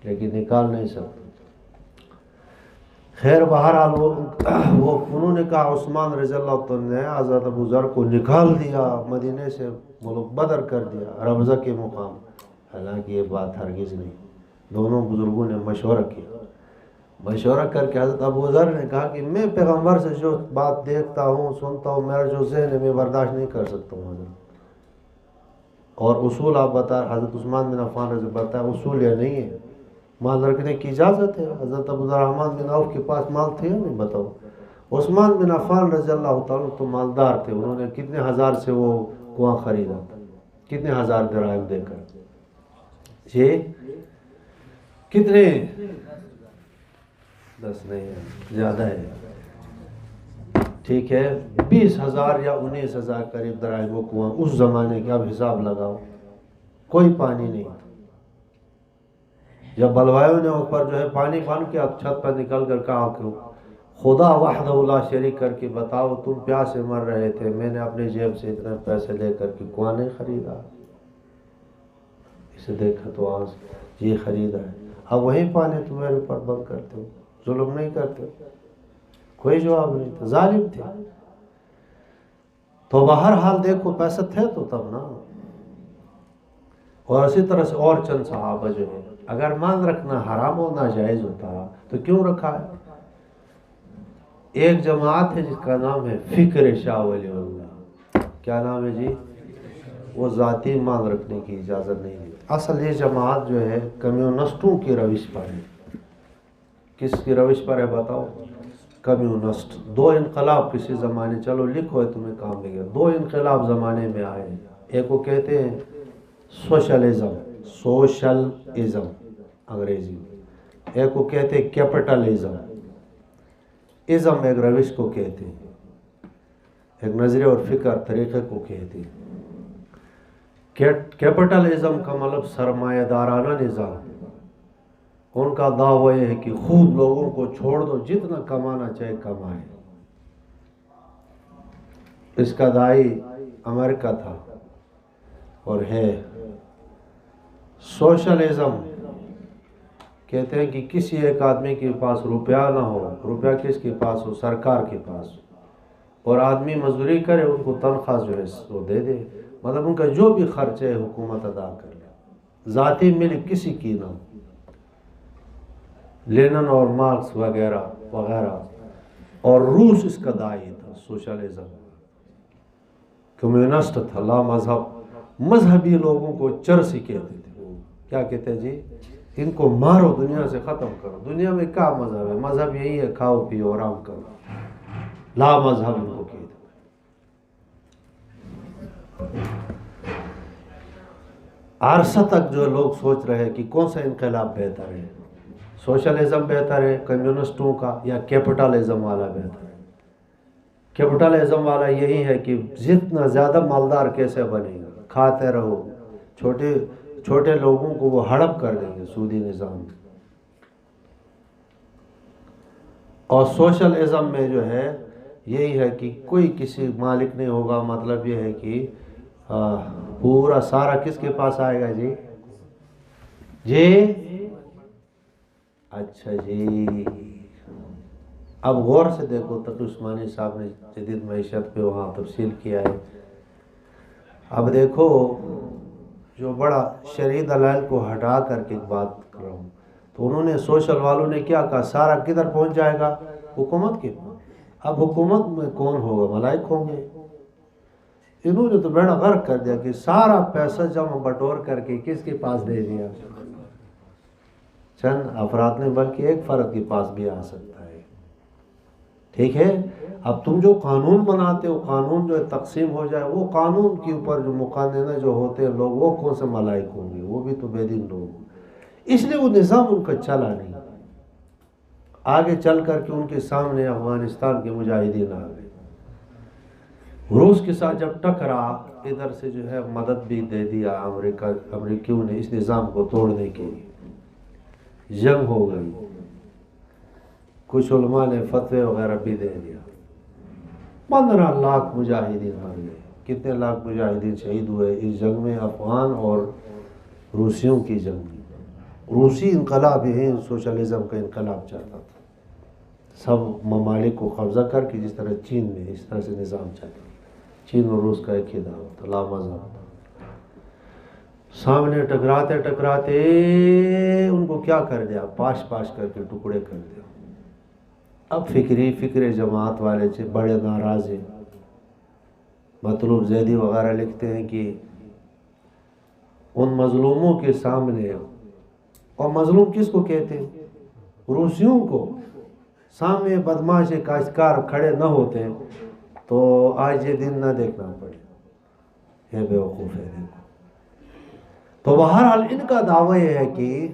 Speaker 1: لیکن نکال نہیں سکتے۔ خیر بہرحال وہ انہوں نے کہا عثمان رضی اللہ عنہ نے حضرت ابو ذر کو نکال دیا مدینے سے، ملک بدر کر دیا ربضہ کے مقام، حالانکہ یہ بات ہرگز نہیں۔ دونوں بزرگوں نے مشورہ کیا، مشورہ کر کے حضرت ابو ذر نے کہا کہ میں پیغمبر سے جو بات دیکھتا ہوں سنتا ہوں، میرا جو ذہن ہے میں برداشت نہیں کر سکتا ہوں حضرت۔ اور اصول آپ بتا، حضرت عثمان بن عفان رضی اللہ عنہ اصول یا نہیں ہے، مال رکھنے کی اجازت ہے۔ حضرت ابو الرحمن بن عوف کے پاس مال تھے یا نہیں بتاؤ؟ عثمان بن عفان رضی اللہ تعالیٰ تو مالدار تھے، انہوں نے کتنے ہزار سے وہ کنواں خریدا تھا، کتنے ہزار درہم دے کر، یہ کتنے، 10 نہیں ہے، زیادہ ہے، ٹھیک ہے، 20,000 یا 19,000 قریب درہم وہ کنواں اس زمانے کے، اب حساب لگاؤ، کوئی پانی نہیں تھا۔ جب بلوایوں نے اوپر جو ہے پانی بن کے اب چھت پر نکل کر کہا کہ خدا وحدہ لا شریک کر کے بتاؤ تم پیاس سے مر رہے تھے، میں نے اپنے جیب سے اتنے پیسے لے کر کے کنواں نہیں خریدا، اسے دیکھا تو آج یہ خریدا ہے، اب وہیں پانی تمہارے اوپر بند کرتے ہو، ظلم نہیں کرتے، کوئی جواب نہیں تھا، ظالم تھے۔ تو بہرحال دیکھو پیسے تھے تو تب نا۔ اور اسی طرح سے اور چند صحابہ جو ہے، اگر مان رکھنا حرام و ناجائز ہوتا تو کیوں رکھا ہے؟ ایک جماعت ہے جس کا نام ہے فکر شاہ ولی اللہ، کیا نام ہے جی؟ وہ ذاتی مان رکھنے کی اجازت نہیں دیتی۔ اصل یہ جماعت جو ہے کمیونسٹوں کی روش پر ہے۔ کس کی روش پر ہے بتاؤ؟ کمیونسٹ۔ 2 انقلاب کسی زمانے، چلو لکھو ہے تمہیں کام لے گا، 2 انقلاب زمانے میں آئے ہیں، ایک کو کہتے ہیں سوشلزم، سوشلزم انگریزی میں، ایک کو کہتے ہیں کیپٹلزم، ازم ایک روش کو کہتے ہیں، ایک نظریہ اور فکر طریقے کو کہتے ہیں۔ کیپٹلزم کا مطلب سرمایہ دارانہ نظام، ان کا دعویٰ یہ ہے کہ خوب لوگوں کو چھوڑ دو، جتنا کمانا چاہے کمائے۔ اس کا داعی امریکہ تھا اور ہے۔ سوشلزم کہتے ہیں کہ کسی ایک آدمی کے پاس روپیہ نہ ہو، روپیہ کس کے پاس ہو؟ سرکار کے پاس، اور آدمی مزدوری کرے، ان کو تنخواہ جو ہے وہ دے دے، مطلب ان کا جو بھی خرچ ہے حکومت ادا کر لے، ذاتی ملک کسی کی نہ۔ لینن اور مارکس وغیرہ وغیرہ، اور روس اس کا داعی تھا، سوشلزم کمیونسٹ تھا، لا مذہب، مذہبی لوگوں کو چرسی کہتے تھے۔ کیا کہتے ہیں جی؟ ان کو مارو، دنیا سے ختم کرو، دنیا میں کیا مذہب ہے؟ مذہب یہی ہے کھاؤ پیو آرام کرو، لا مذہب ان کو کہتے ہیں۔ عرصہ تک جو لوگ سوچ رہے ہیں کہ کون سا انقلاب بہتر ہے، سوشلزم بہتر ہے کمیونسٹوں کا یا کیپٹلزم والا بہتر ہے؟ کیپٹلزم والا یہی ہے کہ جتنا زیادہ مالدار کیسے بنے گا، کھاتے رہو، چھوٹے لوگوں کو وہ ہڑپ کر دیں گے سودی نظام۔ اور سوشلزم میں جو ہے یہی ہے کہ کوئی کسی مالک نہیں ہوگا، مطلب یہ ہے کہ پورا سارا کس کے پاس آئے گا جی؟ جی اچھا جی، اب غور سے دیکھو، تقی عثمانی صاحب نے جدید معیشت پہ وہاں تفصیل کیا ہے۔ اب دیکھو، جو بڑا شرعی دلائل کو ہٹا کر کے ایک بات کر رہا ہوں، تو انہوں نے سوشل والوں نے کیا کہا؟ سارا کدھر پہنچ جائے گا؟ حکومت کے پاس۔ اب حکومت میں کون ہوگا؟ ملائک ہوں گے۔ انہوں نے تو بیڑا غرق کر دیا کہ سارا پیسہ جمع بٹور کر کے کس کے پاس دے دیا؟ چند افراد نے، بلکہ ایک فرد کے پاس بھی آ سکتا ہے، ٹھیک ہے۔ اب تم جو قانون بناتے ہو، قانون جو تقسیم ہو جائے، وہ قانون کے اوپر جو مقننہ جو ہوتے ہیں لوگ، وہ کون سے ملائک ہوں گے؟ وہ بھی تو بے دین لوگ، اس لیے وہ نظام ان کا چلا نہیں۔ آگے چل کر کے ان کے سامنے افغانستان کے مجاہدین آ گئے، روس کے ساتھ جب ٹکرا، ادھر سے جو ہے مدد بھی دے دیا امریکیوں نے اس نظام کو توڑنے کے لیے، جنگ ہو گئی، کچھ علماء نے فتوے وغیرہ بھی دے دیا، 15 لاکھ مجاہدین مر گئے۔ کتنے لاکھ مجاہدین شہید ہوئے اس جنگ میں؟ افغان اور روسیوں کی جنگ میں۔ روسی انقلاب ہی سوشلزم کا انقلاب چاہتا تھا، سب ممالک کو قبضہ کر کے، جس طرح چین میں اس طرح سے نظام چلتا، چین اور روس کا ایک ہی دعوت تھا، لا مذہب تھا۔ سامنے ٹکراتے ٹکراتے ان کو کیا کر دیا، پاش پاش کر کے ٹکڑے کر دیا۔ اب فکر جماعت والے سے بڑے ناراض ہیں۔ مطلوب زیدی وغیرہ لکھتے ہیں کہ ان مظلوموں کے سامنے، اور مظلوم کس کو کہتے ہیں؟ روسیوں کو۔ سامنے بدماش کاشتکار کھڑے نہ ہوتے تو آج یہ دن نہ دیکھنا پڑے۔ یہ بیوقوف ہے دیکھو۔ تو بہرحال ان کا دعویٰ یہ ہے کہ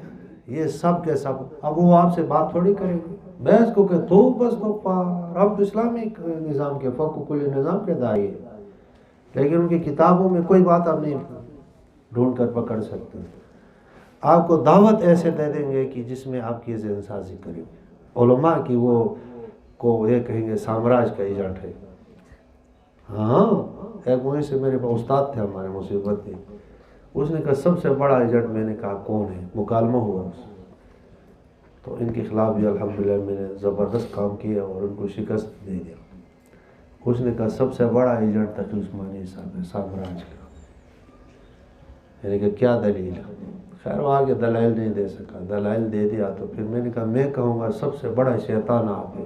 Speaker 1: یہ سب کے سب، اب وہ آپ سے بات تھوڑی کریں گے، بحث کو کہ تو بس تو رب اسلامی نظام کے فوق کلی نظام کے داعی ہے، لیکن ان کی کتابوں میں کوئی بات آپ نہیں ڈھونڈ کر پکڑ سکتے۔ آپ کو دعوت ایسے دے دیں گے کہ جس میں آپ کی ذہن سازی کریں گے۔ علماء کی وہ کو یہ کہیں گے سامراج کا ایجنٹ ہے۔ ہاں، ایک وہیں سے میرے پاس استاد تھے ہمارے مصیبت میں، اس نے کہا سب سے بڑا ایجنٹ، میں نے کہا کون ہے؟ مکالمہ ہوا اس سے، تو ان کے خلاف بھی الحمدللہ میں نے زبردست کام کیا اور ان کو شکست دے دیا۔ اس نے کہا سب سے بڑا ایجنٹ تقی عثمانی صاحب ہے، سامراج کا۔ میں نے کہا کیا دلیل ہے؟ خیر وہ آگے دلائل نہیں دے سکا، دلائل دے دیا تو پھر میں نے کہا میں کہوں گا سب سے بڑا شیطان آپ ہے،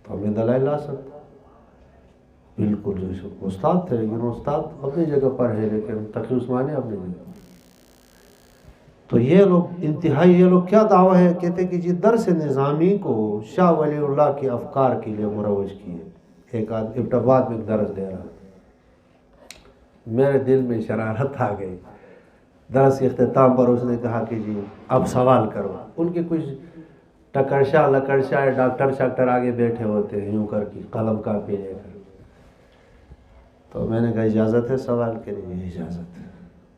Speaker 1: تو ہمیں دلائل لا سکتا۔ بالکل جو استاد تھے، لیکن استاد اپنی جگہ پر ہے، لیکن تقی عثمانی اپنی جگہ۔ تو یہ لوگ انتہائی، یہ لوگ کیا دعویٰ ہے؟ کہتے کہ جی درس نظامی کو شاہ ولی اللہ کے افکار کے لیے مروج کیے۔ ایک آدمی ابٹاباد میں ایک درس دے رہا، میرے دل میں شرارت آ گئی۔ درس اختتام پر اس نے کہا کہ جی اب سوال کرو۔ ان کے کچھ ٹکرشا لکڑشا ڈاکٹر شاکٹر آگے بیٹھے ہوتے ہیں، یوں کر کے قلم کاپی لے کر۔ تو میں نے کہا اجازت ہے سوال کے لیے؟ اجازت ہے۔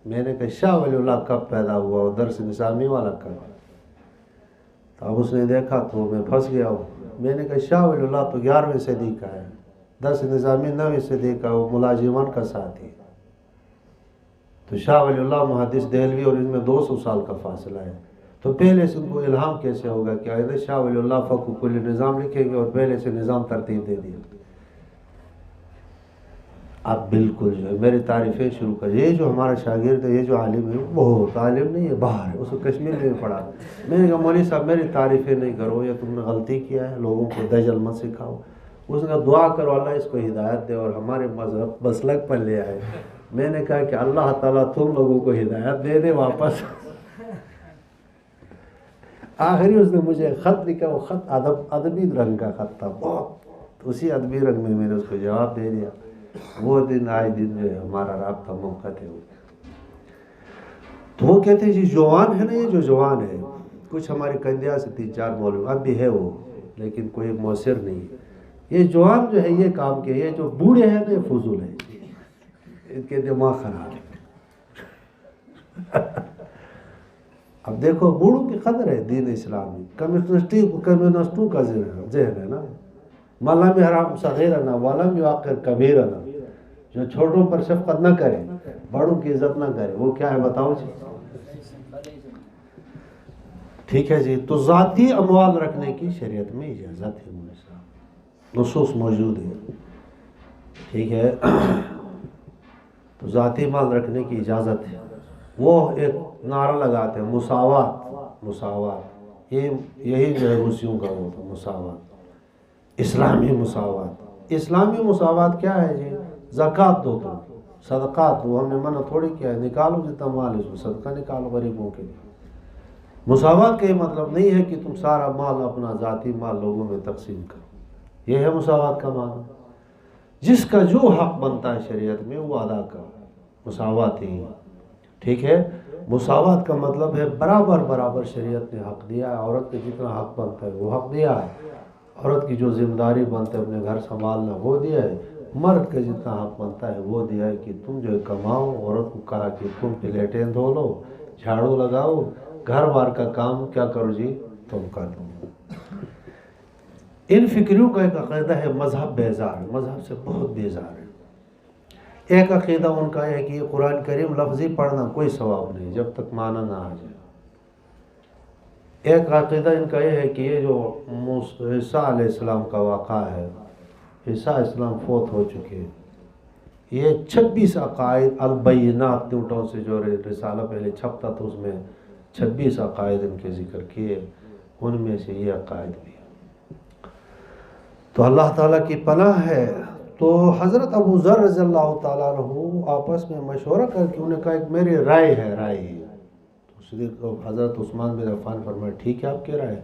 Speaker 1: میں نے کہا شاہ ولی اللہ کب پیدا ہوا اور درس نظامی والا کب؟ تو اب اس نے دیکھا تو میں پھنس گیا ہوں۔ میں نے کہا شاہ ولی اللہ تو 11ویں صدی کا ہے، درس نظامی 9ویں صدی کا، وہ ملازمان کا ساتھی۔ تو شاہ ولی اللہ محدث دہلوی اور ان میں 200 سال کا فاصلہ ہے، تو پہلے سے ان کو الہام کیسے ہوگا کہ آئندہ شاہ ولی اللہ فقہ کلی نظام لکھیں گے اور پہلے سے نظام ترتیب دے دیا؟ اب بالکل جو ہے میری تعریفیں شروع کر، یہ جو ہمارا شاگرد ہے، یہ جو عالم ہے، بہت عالم نہیں ہے، باہر ہے، اس کو کشمیر میں پڑھا۔ میں نے کہا مولوی صاحب میری تعریفیں نہیں کرو، یہ تم نے غلطی کیا ہے، لوگوں کو دجل مت سکھاؤ۔ اس نے کہا دعا کرو اللہ اس کو ہدایت دے اور ہمارے مذہب مسلک پر لے آئے۔ میں نے کہا کہ اللہ تعالیٰ تم لوگوں کو ہدایت دے دے واپس۔ آخری اس نے مجھے خط لکھا، وہ خط ادبی رنگ کا خط تھا بہت، اسی ادبی رنگ میں نے اس کو جواب دے دیا۔ وہ دن آئے دن جو ہے ہمارا رابطہ منقطع ہو گیا۔ تو وہ کہتے ہیں جی جوان ہے نا، یہ جو جوان ہے، کچھ ہماری کندیا سے 3-4 مولوی اب بھی ہے وہ، لیکن کوئی مؤثر نہیں۔ یہ جوان جو ہے یہ کام کے، یہ جو بوڑھے ہیں نا یہ فضول ہے، ان کے دماغ خراب ہے۔ اب دیکھو بوڑھوں کی قدر ہے دین اسلامی، کمیونسٹوں کا ذہن ہے نا، ملم حرام صغیرنا ولم یعقر کبیرنا، جو چھوٹوں پر شفقت نہ کرے، بڑوں کی عزت نہ کرے، وہ کیا ہے بتاؤ جی؟ ٹھیک ہے جی۔ تو ذاتی اموال رکھنے کی شریعت میں اجازت ہے، نصوص موجود ہے، ٹھیک ہے۔ تو ذاتی مال رکھنے کی اجازت ہے۔ وہ ایک نعرہ لگاتے ہیں مساوات، مساوات، یہی جو ہے روسیوں کا وہ تھا، مساوات، اسلامی مساوات۔ اسلامی مساوات کیا ہے جی؟ زکوٰۃ دو، تو صدقات دو، ہم نے منع تھوڑی کیا ہے، نکالو جتنا مال اس میں صدقہ نکالو غریبوں کے لیے۔ مساوات کا یہ مطلب نہیں ہے کہ تم سارا مال اپنا ذاتی مال لوگوں میں تقسیم کرو، یہ ہے مساوات کا معنی۔ جس کا جو حق بنتا ہے شریعت میں وہ ادا کرو، مساوات ہی، ٹھیک ہے۔ مساوات کا مطلب ہے برابر برابر شریعت نے حق دیا ہے، عورت کے جتنا حق بنتا ہے وہ حق دیا ہے، عورت کی جو ذمہ داری بنتا ہے اپنے گھر سنبھالنا وہ دیا ہے، مرد کا جتنا حق بنتا ہے وہ دیا ہے کہ تم جو کماؤ، عورت کو کہا کہ تم پلیٹیں دھو لو، جھاڑو لگاؤ، گھر بار کا کام کیا کرو جی تم کر دو۔ ان فکریوں کا ایک عقیدہ ہے مذہب بیزار ہے، مذہب سے بہت بیزار ہے۔ ایک عقیدہ ان کا ہے کہ یہ قرآن کریم لفظی پڑھنا کوئی ثواب نہیں جب تک معنی نہ آ جائے۔ ایک عقیدہ ان کا یہ ہے کہ یہ جو عیسیٰ علیہ السلام کا واقعہ ہے، عیسیٰ علیہ السلام فوت ہو چکے ہیں، یہ 26 عقائد البینات ٹوٹوں سے جو رسالہ پہلے چھپتا تھا اس میں 26 عقائد ان کے ذکر کیے، ان میں سے یہ عقائد بھی ہے۔ تو اللہ تعالیٰ کی پناہ ہے۔ تو حضرت ابو ذر رضی اللہ تعالیٰ عنہ آپس میں مشورہ کر کے انہوں نے کہا ایک میری رائے ہے، حضرت عثمان بن عفان فرمایا ٹھیک ہے آپ کی رائے،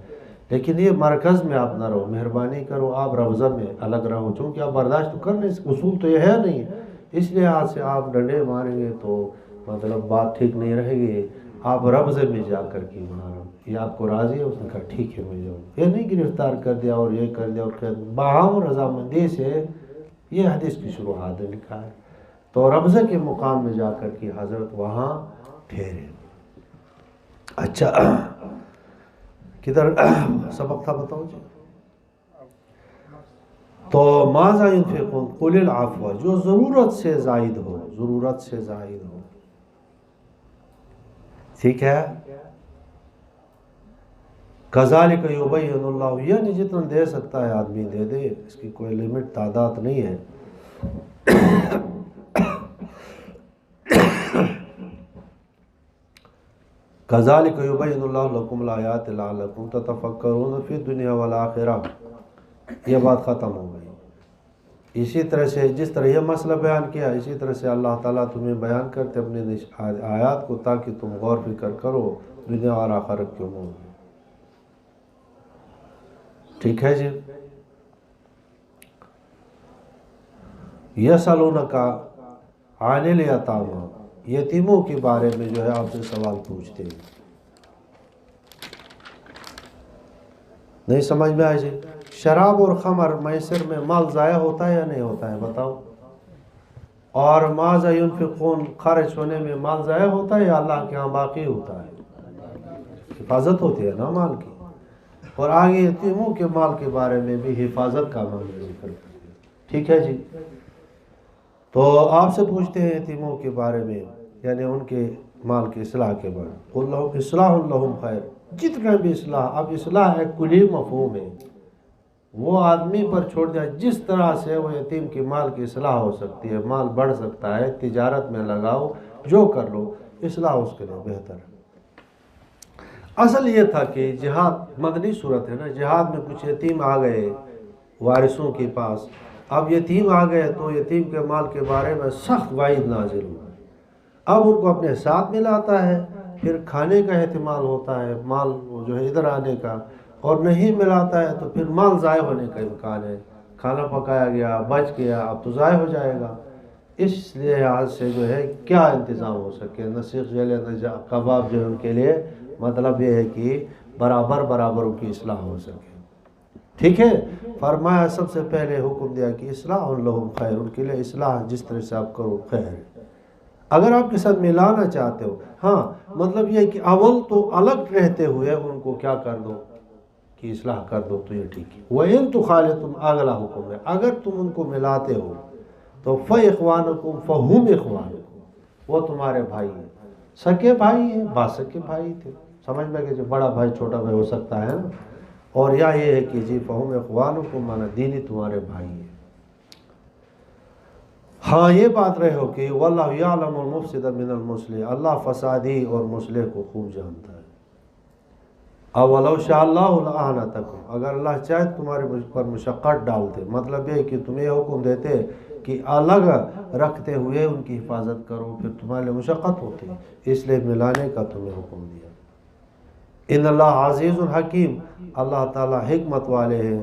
Speaker 1: لیکن یہ مرکز میں آپ نہ رہو، مہربانی کرو آپ روضہ میں الگ رہو، چونکہ آپ برداشت تو کرنے اصول تو یہ ہے نہیں، اس لحاظ سے آپ ڈنڈے ماریں گے تو مطلب بات ٹھیک نہیں رہے گی، آپ روضے میں جا کر کے وہاں رہو، یہ آپ کو راضی ہے؟ اس نے کہا ٹھیک ہے میں جاؤں۔ یہ نہیں گرفتار کر دیا اور یہ کر دیا اور باہم رضامندی سے، یہ حدیث کی شروحات نے لکھا ہے۔ تو روضے کے مقام میں جا کر کے حضرت وہاں ٹھہرے۔ اچھا کدھر سبق تھا بتاؤ جی؟ تو ماذا ينفقون قل العفو، جو ضرورت سے زائد ہو، ضرورت سے زائد ہو، ٹھیک ہے۔ كذلك يبين اللہ، یعنی جتنا دے سکتا ہے آدمی دے دے، اس کی کوئی لمٹ تعداد نہیں ہے۔ كذلك يبين اللہ لكم الآیات لعلكم تتفکرون فی الدنیا والآخرہ، یہ بات ختم ہو گئی۔ اسی طرح سے جس طرح یہ مسئلہ بیان کیا، اسی طرح سے اللہ تعالیٰ تمہیں بیان کرتے اپنے آیات کو تاکہ تم غور فکر کرو دنیا اور آخرت کے امور میں۔ ٹھیک ہے جی۔ یسألونک عن الیتامی، یتیموں کے بارے میں جو ہے آپ سے سوال پوچھتے ہیں، نہیں سمجھ میں آئے جی؟ شراب اور خمر میسر میں مال ضائع ہوتا ہے یا نہیں ہوتا ہے بتاؤ؟ اور ماذا ينفقون خرچ ہونے میں مال ضائع ہوتا ہے یا اللہ کے ہاں باقی ہوتا ہے؟ حفاظت ہوتی ہے نا مال کی۔ اور آگے یتیموں کے مال کے بارے میں بھی حفاظت کا معاملہ ذکر کرتے ہیں۔ ٹھیک ہے جی۔ تو آپ سے پوچھتے ہیں یتیموں کے بارے میں، یعنی ان کے مال کی اصلاح کے بارے میں، قل لہم اصلاح لہم خیر، جتنا بھی اصلاح، اب اصلاح ایک کلی مفہوم ہے، وہ آدمی پر چھوڑ دیا، جس طرح سے وہ یتیم کی مال کی اصلاح ہو سکتی ہے، مال بڑھ سکتا ہے، تجارت میں لگاؤ، جو کر لو، اصلاح اس کے لیے بہتر ہے۔ اصل یہ تھا کہ جہاد مدنی صورت ہے نا، جہاد میں کچھ یتیم آ گئے وارثوں کے پاس، اب یتیم آ گئے تو یتیم کے مال کے بارے میں سخت وعید نازل ہوا، اب ان کو اپنے ساتھ ملاتا ہے، پھر کھانے کا احتمال ہوتا ہے، مال جو ہے ادھر آنے کا، اور نہیں ملاتا ہے تو پھر مال ضائع ہونے کا امکان ہے، کھانا پکایا گیا بچ گیا اب تو ضائع ہو جائے گا۔ اس لحاظ سے جو ہے کیا انتظام ہو سکے، نسیخ جلے کباب جو ہے ان کے لیے مطلب یہ ہے کہ برابر برابر ان کی اصلاح ہو سکے۔ ٹھیک ہے، فرمایا سب سے پہلے حکم دیا کہ اصلاح لہم خیر، ان کے لیے اصلاح جس طرح سے آپ کرو خیر ہے۔ اگر آپ کے ساتھ ملانا چاہتے ہو، ہاں مطلب یہ کہ اول تو الگ رہتے ہوئے ان کو کیا کر دو کہ اصلاح کر دو تو یہ ٹھیک ہے۔ وَإِن تُخَالِطُمْ، اگلا حکم ہے، اگر تم ان کو ملاتے ہو تو فَإِخْوَانُكُمْ فَهُمْ إِخْوَانُكُمْ، وہ تمہارے بھائی ہیں، سکے بھائی ہیں، باسکے بھائی تھے، سمجھ میں کہ جو بڑا بھائی چھوٹا بھائی ہو سکتا ہے نا، اور یا یہ ہے کہ جی فَهُمْ إِخْوَانُكُمْ مانا دینی تمہارے بھائی ہیں۔ ہاں یہ بات رہے ہو کہ وَاللَّهُ يَعْلَمُ الْمُفْسِدَ مِنَ الْمُصْلِحِ، اللہ فسادی اور مصلح کو خوب جانتا ہے۔ اولو شاء اللہ لأعنتکم، اگر اللہ چاہے تمہارے پر مشقت ڈالتے، مطلب یہ کہ تمہیں حکم دیتے کہ الگ رکھتے ہوئے ان کی حفاظت کرو، پھر تمہارے لیے مشقت ہوتی، اس لیے ملانے کا تمہیں حکم دیا۔ ان اللہ عزیز الحکیم، اللہ تعالیٰ حکمت والے ہیں،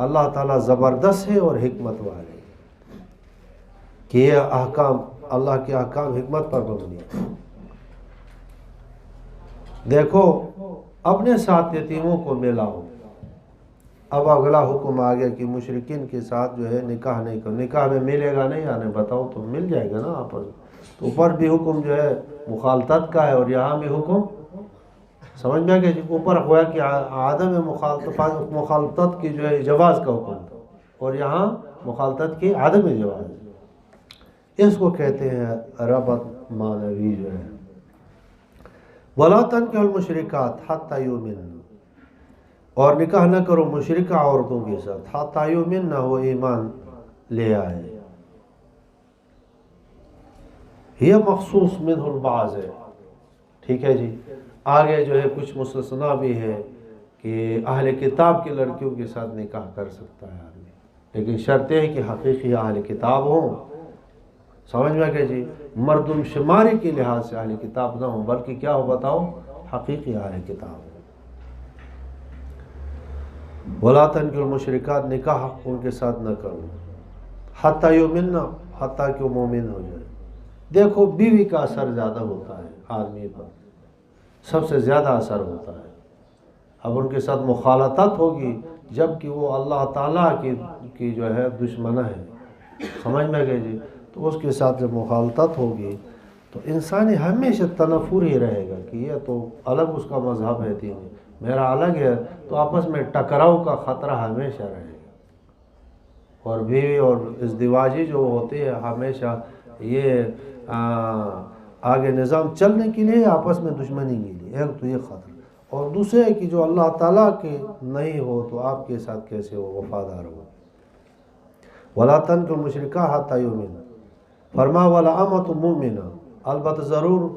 Speaker 1: اللہ تعالیٰ زبردست ہے اور حکمت والے ہیں، کہ یہ احکام اللہ کے احکام حکمت پر مبنی ہے۔ دیکھو اپنے ساتھ یتیموں کو ملاؤ، اب اگلا حکم آ گیا کہ مشرکین کے ساتھ جو ہے نکاح نہیں کرو، نکاح میں ملے گا نہیں، یعنی بتاؤ تو مل جائے گا نا آپس، تو اوپر بھی حکم جو ہے مخالطت کا ہے اور یہاں بھی حکم سمجھ میں کہ اوپر ہوا کہ عدم مخالطت کی جو ہے جواز کا حکم تھا، اور یہاں مخالطت کی عدم جواز، اس کو کہتے ہیں ربط معنوی جو ہے۔ وَلَا تَنكِحُوا الْمُشْرِكَاتِ حَتَّى يُؤْمِنَّ، اور نکاح نہ کرو مشرکہ عورتوں کے ساتھ حتی یؤمن، نہ وہ ایمان لے آئے. یہ مخصوص منہ البعض ہے. ٹھیک ہے جی. آگے جو ہے کچھ مستثنا بھی ہے کہ اہل کتاب کی لڑکیوں کے ساتھ نکاح کر سکتا ہے آدمی، لیکن شرط ہے کہ حقیقی اہل کتاب ہوں. سمجھ میں کہ جی مردم شماری کے لحاظ سے اہل کتاب نہ ہوں، بلکہ کیا ہو بتاؤ، حقیقی اہل کتاب ہوں. وَلَا تَنكِحُوا الْمُشْرِكَاتِ، نکاح ان کے ساتھ نہ کرو حتی یؤمن، حتیٰ کہ وہ مومن ہو جائے. دیکھو بیوی کا اثر زیادہ ہوتا ہے آدمی پر، سب سے زیادہ اثر ہوتا ہے. اب ان کے ساتھ مخالطت ہوگی جبکہ وہ اللہ تعالیٰ کی جو ہے دشمنہ ہے. سمجھ میں گئے جی. تو اس کے ساتھ جب مخالطت ہوگی تو انسانی ہمیشہ تنفر ہی رہے گا کہ یہ تو الگ اس کا مذہب ہے، دین میرا الگ ہے، تو آپس میں ٹکراؤ کا خطرہ ہمیشہ رہے گا. اور بیوی اور ازدواجی جو ہوتے ہیں ہمیشہ یہ آگے نظام چلنے کے لیے آپس میں دشمنی کے لیے، ایک تو یہ خطرہ، اور دوسرے ہے کہ جو اللہ تعالیٰ کے نہیں ہو تو آپ کے ساتھ کیسے وہ وفادار ہو. وَلَا تَنكِحُوا الْمُشْرِكَاتِ حَتَّىٰ يُؤْمِنَّ. فرما وَلَأَمَةٌ مُؤْمِنَةٌ، البتہ ضرور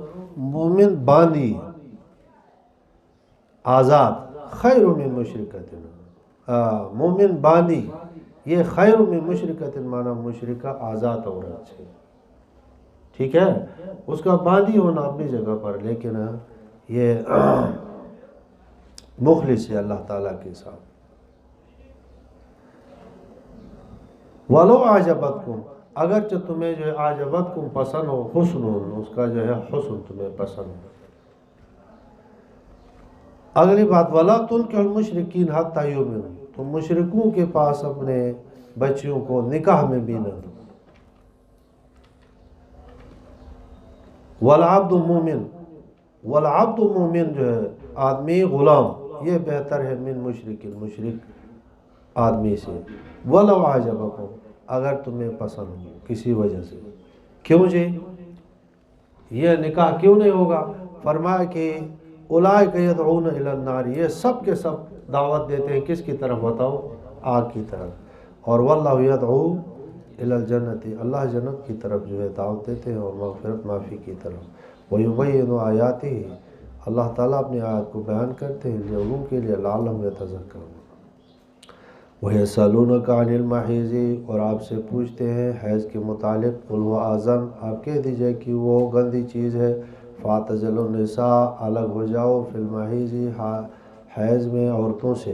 Speaker 1: مومن باندی آزاد، خیر من مشرکۃ، مومن باندی یہ خیر من مشرکۃ، معنی مشرکہ آزاد عورت سے. ٹھیک ہے. اس کا باندی ہونا اپنی جگہ پر، لیکن یہ مخلص ہے اللہ تعالیٰ کے ساتھ. وَلَوْ أَعْجَبَتْكُمْ، اگرچہ تمہیں جو ہے اعجبتکم پسند ہو، حسن اس کا جو ہے حسن تمہیں پسند ہو. اگلی بات وَلَا تُنكِحُوا الْمُشْرِكِينَ حَتَّىٰ يُؤْمِنُوا، تم مشرکوں کے پاس اپنے بچیوں کو نکاح میں بھی نہ دو. والعبد مومن، والعبد مومن جو ہے آدمی غلام، یہ بہتر ہے من مشرک، مشرک آدمی سے. وَلَوْ أَعْجَبَكُمْ، اگر تمہیں پسند ہو کسی وجہ سے. کیوں جی یہ نکاح کیوں نہیں ہوگا؟ فرمایا کہ اولئک یدعون الی النار، یہ سب کے سب دعوت دیتے ہیں کس کی طرف بتاؤ؟ آگ کی طرف. اور واللہ یدعو الی الجنت، اللہ جنت کی طرف جو ہے دعوت دیتے ہیں اور مغفرت معافی کی طرف. ویبین آیاتہ، اللہ تعالیٰ اپنی آیات کو بیان کرتے ہیں لوگوں کے لیے لعلہم یتذکرون. وَيَسْأَلُونَكَ عَنِ الْمَحِيضِ، اور آپ سے پوچھتے ہیں حیض کے متعلق. قُلْ هُوَ أَذًى، آپ کہہ دیجئے کہ وہ گندی چیز ہے. فَاعْتَزِلُوا النِّسَاءَ، الگ ہو جاؤ، فِي الْمَحِيضِ، حیض میں عورتوں سے.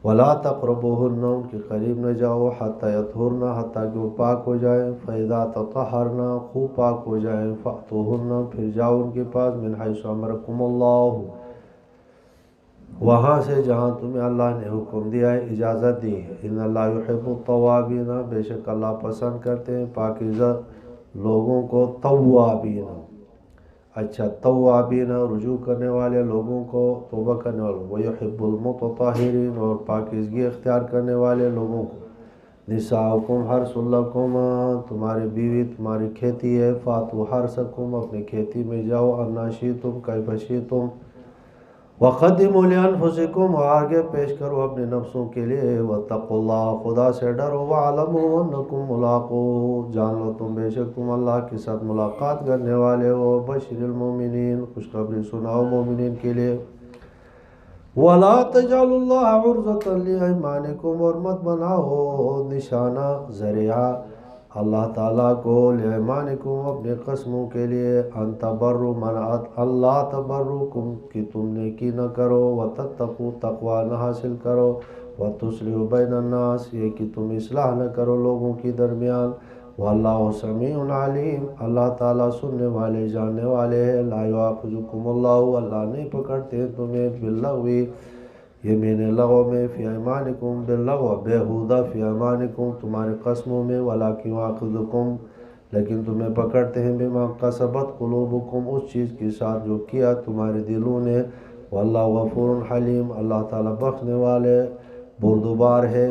Speaker 1: وَلَا تَقْرَبُوهُنَّ، ان کے قریب نہ جاؤ. حَتَّىٰ يَطْهُرْنَ، حتیٰ کہ وہ پاک ہو جائیں. فَإِذَا تَطَهَّرْنَ، خوب پاک ہو جائیں. فَأْتُوهُنَّ، پھر جاؤ ان کے پاس. مِنْ حَيْثُ أَمَرَكُمُ اللَّهُ، وہاں سے جہاں تمہیں اللہ نے حکم دیا ہے، اجازت دی ہے. ان اللہ یحب التوابین، بے شک اللہ پسند کرتے ہیں پاکیزہ لوگوں کو. توابین، اچھا توابین رجوع کرنے والے لوگوں کو، توبہ کرنے والوں. ویحب المتطہرین، اور پاکیزگی اختیار کرنے والے لوگوں کو. نساؤکم حرث لکم، تمہاری بیوی تمہاری کھیتی ہے. فاتوا حرثکم، اپنی کھیتی میں جاؤ. انا شئتم کیف شئتم. وقدموا لانفسکم، اور آگے پیش کرو اپنے نفسوں کے لیے. واتقوا اللہ، خدا سے ڈرو. واعلموا انکم ملاقوہ، جان لو تم بے شک تم اللہ کے ساتھ ملاقات کرنے والے ہو. بشر المؤمنین، خوشخبری سناؤ مومنین کے لیے. ولا تجعلوا اللہ عرضۃ لایمانکم، اور مت بناؤ نشانہ ذریعہ اللہ تعالیٰ کو لایمانکم، اپنے قسموں کے لیے. ان تبروا، منعت اللہ تبرکم، کہ تم نیکی نہ کرو. وتتقوا، تقوی نہ حاصل کرو. وتصلحوا بین الناس، یہ کہ تم اصلاح نہ کرو لوگوں کے درمیان. واللہ سمیع علیم، اللہ تعالیٰ سننے والے جاننے والے ہیں. لا یؤاخذکم اللہ، اللہ نہیں پکڑتے تمہیں باللغو، یمین لغو میں. فی ایمانکم، باللغو بےہودہ، فی ایمانکم تمہارے قسموں میں. ولکن یؤاخذکم، لیکن تمہیں پکڑتے ہیں بما کسبت قلوبکم، اس چیز کے ساتھ جو کیا تمہارے دلوں نے. واللہ غفور حلیم، اللہ تعالیٰ بخشنے والے بردبار ہے.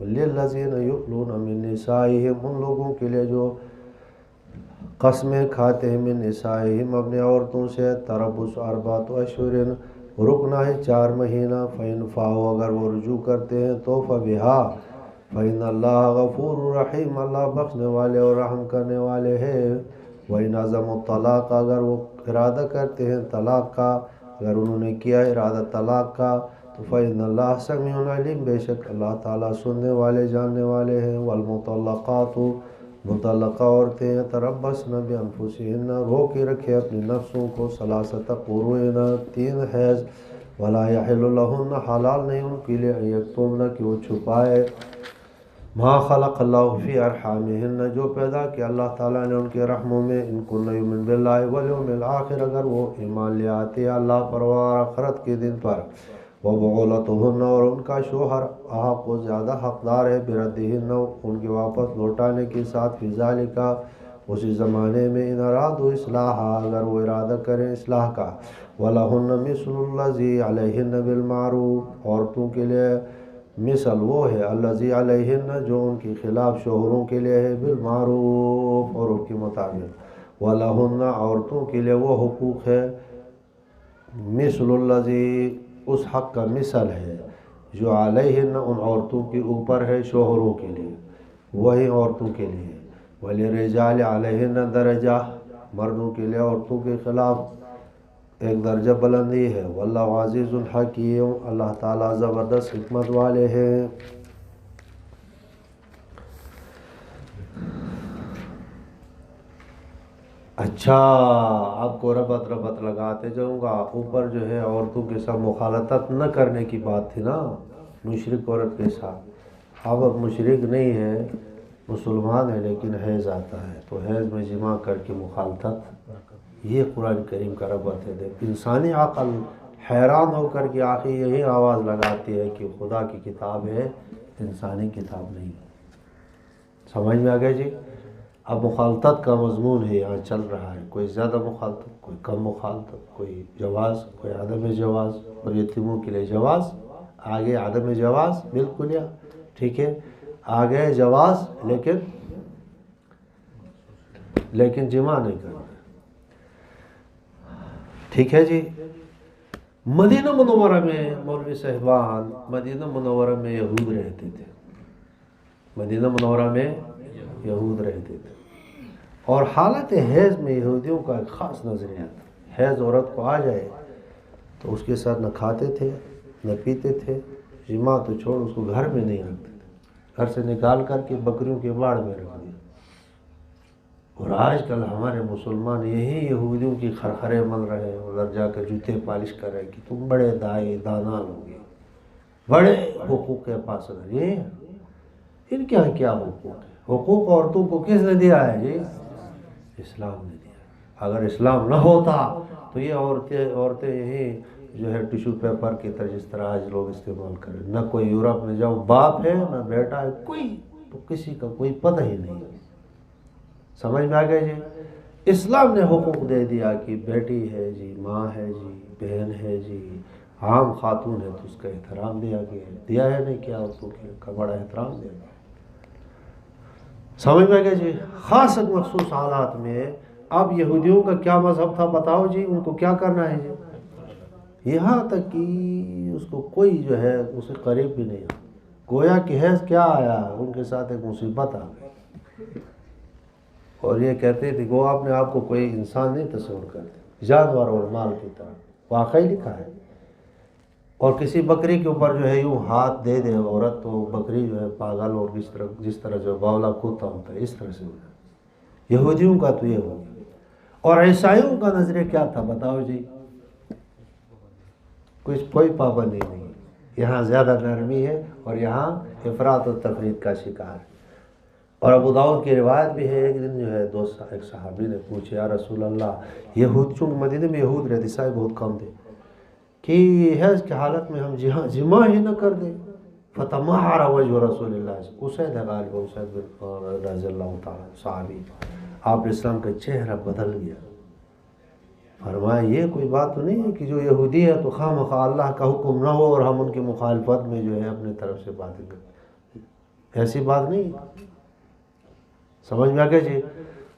Speaker 1: للذین یؤلون من نسائہم، ان لوگوں کے لیے جو قسمیں کھاتے ہیں من نسائہم، اپنے عورتوں سے. تربص اربعۃ اشہر، رکنا ہے 4 مہینہ، فَإِنْ فَاؤ اگر وہ رجوع کرتے ہیں تو فَبِهَا فَإِنَّ اللَّهَ غَفُورٌ رَحِيمٌ اللہ بخشنے والے اور رحم کرنے والے ہیں۔ وَإِنْ عَزَمُوا الطَّلَاقَ اگر وہ ارادہ کرتے ہیں طلاق کا، اگر انہوں نے کیا ارادہ طلاق کا تو فَإِنَّ اللَّهَ سَمِيعٌ عَلِيمٌ بے شک اللہ تعالیٰ سننے والے جاننے والے ہیں۔ وَالْمُطَلَّقَاتُ مطلقہ عورتیں تربصن بِأَنفُسِهِنَّ رو کے رکھے اپنی نفسوں کو 3 قروء 3 حیض، وَلَا يَحِلُّ لَهُنَّ حلال نہیں ان کے لیے أَن يَكْتُمْنَ کہ وہ چھپائے ما خلق اللہ فی ارحامہن جو پیدا کیا اللہ تعالیٰ نے ان کے رحموں میں، ان کن یؤمن باللہ والیوم الآخر اگر وہ ایمان لے آتے ہیں اللہ پر و آخرت کے دن پر، وبعولتہن اور ان کا شوہر احق و زیادہ حقدار ہے بردہن ان کے واپس لوٹانے کے ساتھ، فی ذالک اسی زمانے میں، ان ارادوا اصلاحا اگر وہ ارادہ کریں اصلاح کا، ولہن مثل الذی علیہن بالمعروف عورتوں کے لیے مثل وہ ہے الذی علیہن جو ان کے خلاف شوہروں کے لیے ہے بالمعروف اور ان کے مطابق، ولہن عورتوں کے لیے وہ حقوق ہے مثل الذی اس حق کا مثل ہے جو علیہن ان عورتوں کے اوپر ہے شوہروں کے لیے، وہی عورتوں کے لیے، وللرجال علیہن درجہ مردوں کے لیے عورتوں کے خلاف ایک درجہ بلندی ہے، واللہ عزیز حکیم اللہ تعالیٰ زبردست حکمت والے ہیں۔ اچھا آپ کو ربط لگاتے جاؤں گا، اوپر جو ہے عورتوں کے ساتھ مخالطت نہ کرنے کی بات تھی نا مشرک عورت کے ساتھ، اب مشرک نہیں ہے مسلمان ہے لیکن حیض آتا ہے تو حیض میں جماع کر کے مخالطت، یہ قرآن کریم کا ربط ہے۔ انسانی عقل حیران ہو کر کے آخر یہی آواز لگاتی ہے کہ خدا کی کتاب ہے انسانی کتاب نہیں، سمجھ میں آ گیا جی؟ اب مخالطت کا مضمون ہے یہاں چل رہا ہے، کوئی زیادہ مخالطت، کوئی کم مخالطت، کوئی جواز، کوئی عدم جواز، اور یتیموں کے لیے جواز، آگے عدم جواز بالکل یا ٹھیک ہے، آگے جواز لیکن جماع نہیں کرنا، ٹھیک ہے جی۔ مدینہ منورہ میں مولوی صاحبان مدینہ منورہ میں یہود رہتے تھے، مدینہ منورہ میں یہود رہتے تھے، اور حالت حیض میں یہودیوں کا ایک خاص نظریہ تھا، حیض عورت کو آ جائے تو اس کے ساتھ نہ کھاتے تھے نہ پیتے تھے، جماع تو چھوڑ اس کو گھر میں نہیں رکھتے تھے، گھر سے نکال کر کے بکریوں کے باڑ میں رکھ دیا۔ اور آج کل ہمارے مسلمان یہی یہودیوں کی خرخرے مل رہے ہیں، ادھر جا کر جوتے پالش کر رہے ہیں کہ تم بڑے دانا لوگ ہیں، بڑے حقوق کے پاس یہ ان کے یہاں کیا حقوق ہے؟ حقوق عورتوں کو کس نے دیا ہے جی؟ اسلام نے دیا۔ اگر اسلام نہ ہوتا تو یہ عورتیں یہی جو ہے ٹیشو پیپر کی طرح جس طرح آج لوگ استعمال کریں، نہ کوئی یورپ میں جاؤ باپ ہے نہ بیٹا ہے، کوئی تو کسی کا کوئی پتہ ہی نہیں، سمجھ میں آ گئے جی؟ اسلام نے حقوق دے دیا کہ بیٹی ہے جی، ماں ہے جی، بہن ہے جی، عام خاتون ہے تو اس کا احترام دیا ہے نہیں کیا عورتوں کا بڑا احترام دیا گیا، سمجھ میں گئے جی؟ خاص مخصوص حالات میں اب یہودیوں کا کیا مذہب تھا بتاؤ جی، ان کو کیا کرنا ہے جی؟ یہاں تک کہ اس کو کوئی جو ہے اسے قریب بھی نہیں، گویا کہ حیض کیا آیا ان کے ساتھ ایک مصیبت آ گئی، اور یہ کہتے تھے وہ اپنے آپ کو کوئی انسان نہیں تصور کرتے، جانور اور مال کی طرح، واقعی لکھا ہے۔ اور کسی بکری کے اوپر جو ہے یوں ہاتھ دے دے عورت تو بکری جو ہے پاگل، اور جس طرح جو باولا کتا ہوتا ہے اس طرح سے ہو جائے۔ یہودیوں کا تو یہ ہو گیا، اور عیسائیوں کا نظریہ کیا تھا بتاؤ جی؟ کوئی پابندی نہیں، یہاں زیادہ نرمی ہے اور یہاں افراط و تفریط کا شکار ہے۔ اور ابو داؤد کی روایت بھی ہے، ایک دن جو ہے ایک صحابی نے پوچھا یا رسول اللہ، یہود چونکہ مدینے میں یہود رہتے عیسائی بہت کم تھے، کہ حیض کی حالت میں ہم جماع ہی نہ کر دیں، فتمہر وجہ رسول اللہ، اسید غالب اسید بن رضی اللہ تعالیٰ صحابی، آپ اسلام کا چہرہ بدل گیا، فرمایا یہ کوئی بات تو نہیں ہے کہ جو یہودی ہے تو خواہ مخواہ اللہ کا حکم نہ ہو اور ہم ان کی مخالفت میں جو ہے اپنے طرف سے باتیں کریں، ایسی بات نہیں، سمجھ میں آ گیا جی؟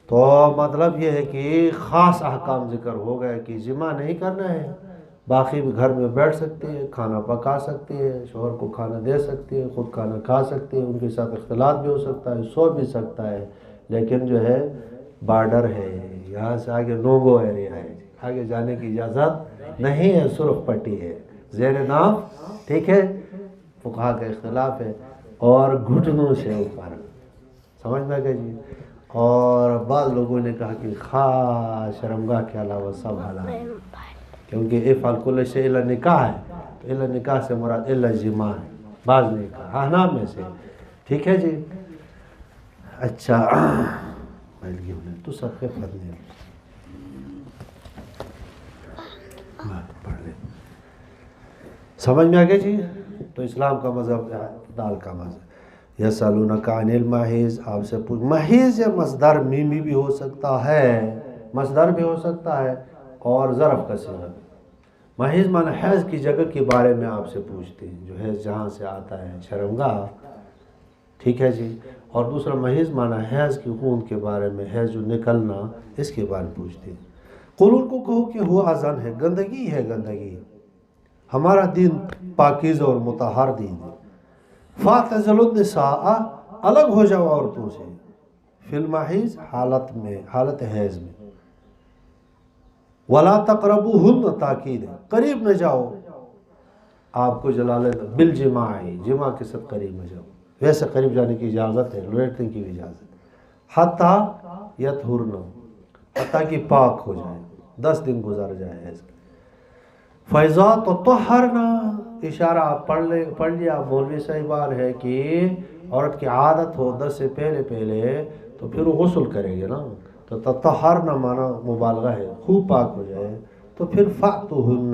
Speaker 1: تو مطلب یہ ہے کہ خاص احکام ذکر ہو گئے کہ جماع نہیں کرنا ہے، باقی بھی گھر میں بیٹھ سکتی ہے، کھانا پکا سکتی ہے، شوہر کو کھانا دے سکتی ہے، خود کھانا کھا سکتی ہے، ان کے ساتھ اختلاط بھی ہو سکتا ہے، سو بھی سکتا ہے، لیکن جو ہے بارڈر ہے، یہاں سے آگے نو گو ایریا ہے، آگے جانے کی اجازت نہیں ہے، سرخ پٹی ہے زیر ناف، ٹھیک ہے، فقہا کا اختلاف ہے، اور گھٹنوں سے اوپر، سمجھ میں گئے جی. اور بعض لوگوں نے کہا کہ خاص شرمگاہ کے علاوہ سب حلال ہے، کیونکہ افعل کل شیء الا نکاح ہے، تو الا نکاح سے مراد الا جماع ہے، بعض نے کہا احناف میں سے، ٹھیک ہے جی. اچھا تو سب کے پڑھنے پڑھ لیں، سمجھ میں آگے جی. تو اسلام کا مذہب ہے اعتدال کا مذہب. یسألونک عن المحیض، آپ سے پوچھ، محیض یا مصدر میمی بھی ہو سکتا ہے، مصدر بھی ہو سکتا ہے، اور ظرف کا صیغہ بھی. محیض معنی حیض کی جگہ کے بارے میں آپ سے پوچھتے ہیں، جو حیض جہاں سے آتا ہے شرمگاہ، ٹھیک ہے جی. اور دوسرا محیض معنی حیض کی خون کے بارے میں، حیض جو نکلنا، اس کے بارے میں پوچھتے ہیں. قل ان کو کہو کہ ہوا اذن ہے، گندگی ہے، گندگی. ہمارا دین پاکیزہ اور مطہر دین ہے. فاعتزلوا النساء، الگ ہو جاؤ عورتوں سے، فی المحیض، حالت میں، حالت حیض میں. ولا تقربوہن، تاکید ہے، قریب نہ جاؤ آپ کو جلالہ بالجماع، جماع کے ساتھ قریب نہ جاؤ. ویسے قریب جانے کی اجازت ہے، لیٹنے کی بھی اجازت ہے. حتیٰ یطہرن، حتیٰ کہ پاک ہو جائے، 10 دن گزر جائے حیض کے. فَإِذَا تَطَهَّرْنَ، اشارہ آپ پڑھ لیا، مولوی صاحبان ہے کہ عورت کی عادت ہو 10 سے پہلے تو پھر وہ غسل کرے گے نا، تو تطہرن مانا مبالغہ ہے، خوب پاک ہو جائے. تو پھر فَأْتُوهُنَّ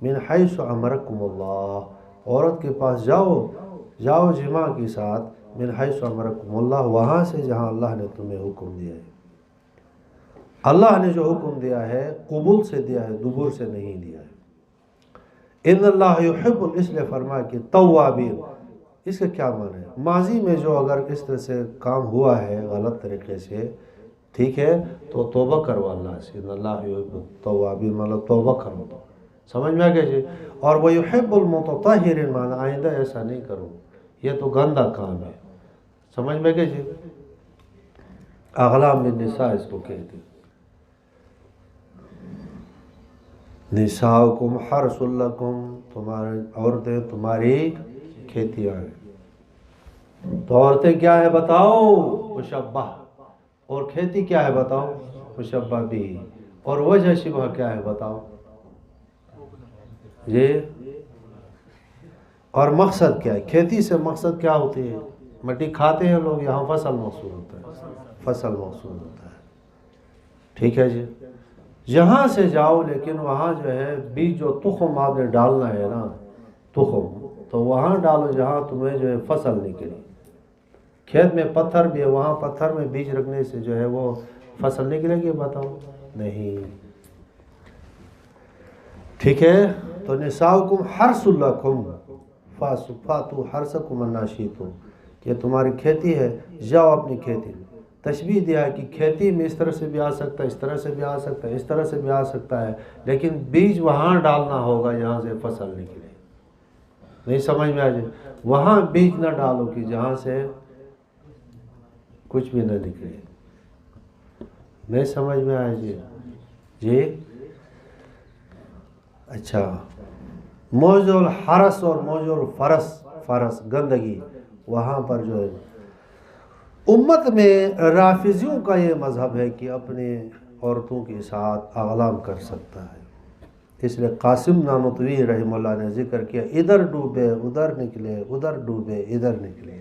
Speaker 1: مِنْ حَيْثُ أَمَرَكُمُ اللَّهُ، عورت کے پاس جاؤ جماع کے ساتھ، من حیث امرکم اللہ، وہاں سے جہاں اللہ نے تمہیں حکم دیا ہے. اللہ نے جو حکم دیا ہے قبول سے دیا ہے، دبر سے نہیں دیا ہے. ان اللہ یحب، اس لیے فرمایا کہ توابین. اس کا کیا معنی ہے؟ ماضی میں جو اگر اس طرح سے کام ہوا ہے غلط طریقے سے، ٹھیک ہے، تو توبہ کرو اللہ سے. ان اللہ یحب التوابین، مطلب توبہ کرو. سمجھ میں آگے جی. اور وَيُحِبُّ الْمُتَطَهِّرِينَ، معنی آئندہ ایسا نہیں کرو، یہ تو گندہ کام ہے. سمجھ میں آگے جی. اغلام النساء اس کو کہتے ہیں. نساؤکم حرث لکم، تمہاری عورتیں تمہاری کھیتیاں ہیں. تو عورتیں کیا ہے بتاؤ؟ مشبہ. اور کھیتی کیا ہے بتاؤ؟ مشبہ بھی. اور وجہ شبہ کیا ہے بتاؤ جی. اور مقصد کیا ہے؟ کھیتی سے مقصد کیا ہوتی ہے؟ مٹی کھاتے ہیں لوگ، یہاں فصل مقصود ہوتا ہے، فصل مقصود ہوتا ہے. ٹھیک ہے جی. جہاں سے جاؤ، لیکن وہاں جو ہے بیج، جو تخم آپ نے ڈالنا ہے نا، تخم تو وہاں ڈالو جہاں تمہیں جو ہے فصل نکلے. کھیت میں پتھر بھی ہے، وہاں پتھر میں بیج رکھنے سے جو ہے وہ فصل نکلے گی؟ بتاؤ نہیں. ٹھیک ہے. تو نساؤکم حرث لکم فاتوا حرثکم انا شئتم، کہ تمہاری کھیتی ہے، جاؤ اپنی کھیتی میں. تشبیہ دیا ہے کہ کھیتی میں اس طرح سے بھی آ سکتا ہے، اس طرح سے بھی آ سکتا ہے، اس طرح سے بھی آ سکتا ہے، لیکن بیج وہاں ڈالنا ہوگا جہاں سے فصل نکلے. نہیں سمجھ میں آ جائے. وہاں بیج نہ ڈالو کہ جہاں سے کچھ بھی نہ نکلے. نہیں سمجھ میں آئے جی. جی اچھا. موضوع الحرس اور موضوع الفرس، گندگی، وہاں پر جو ہے امت میں رافضیوں کا یہ مذہب ہے کہ اپنے عورتوں کے ساتھ اغلام کر سکتا ہے. اس لیے قاسم نانوتوی رحمہ اللہ نے ذکر کیا، ادھر ڈوبے ادھر نکلے، ادھر ڈوبے ادھر نکلے.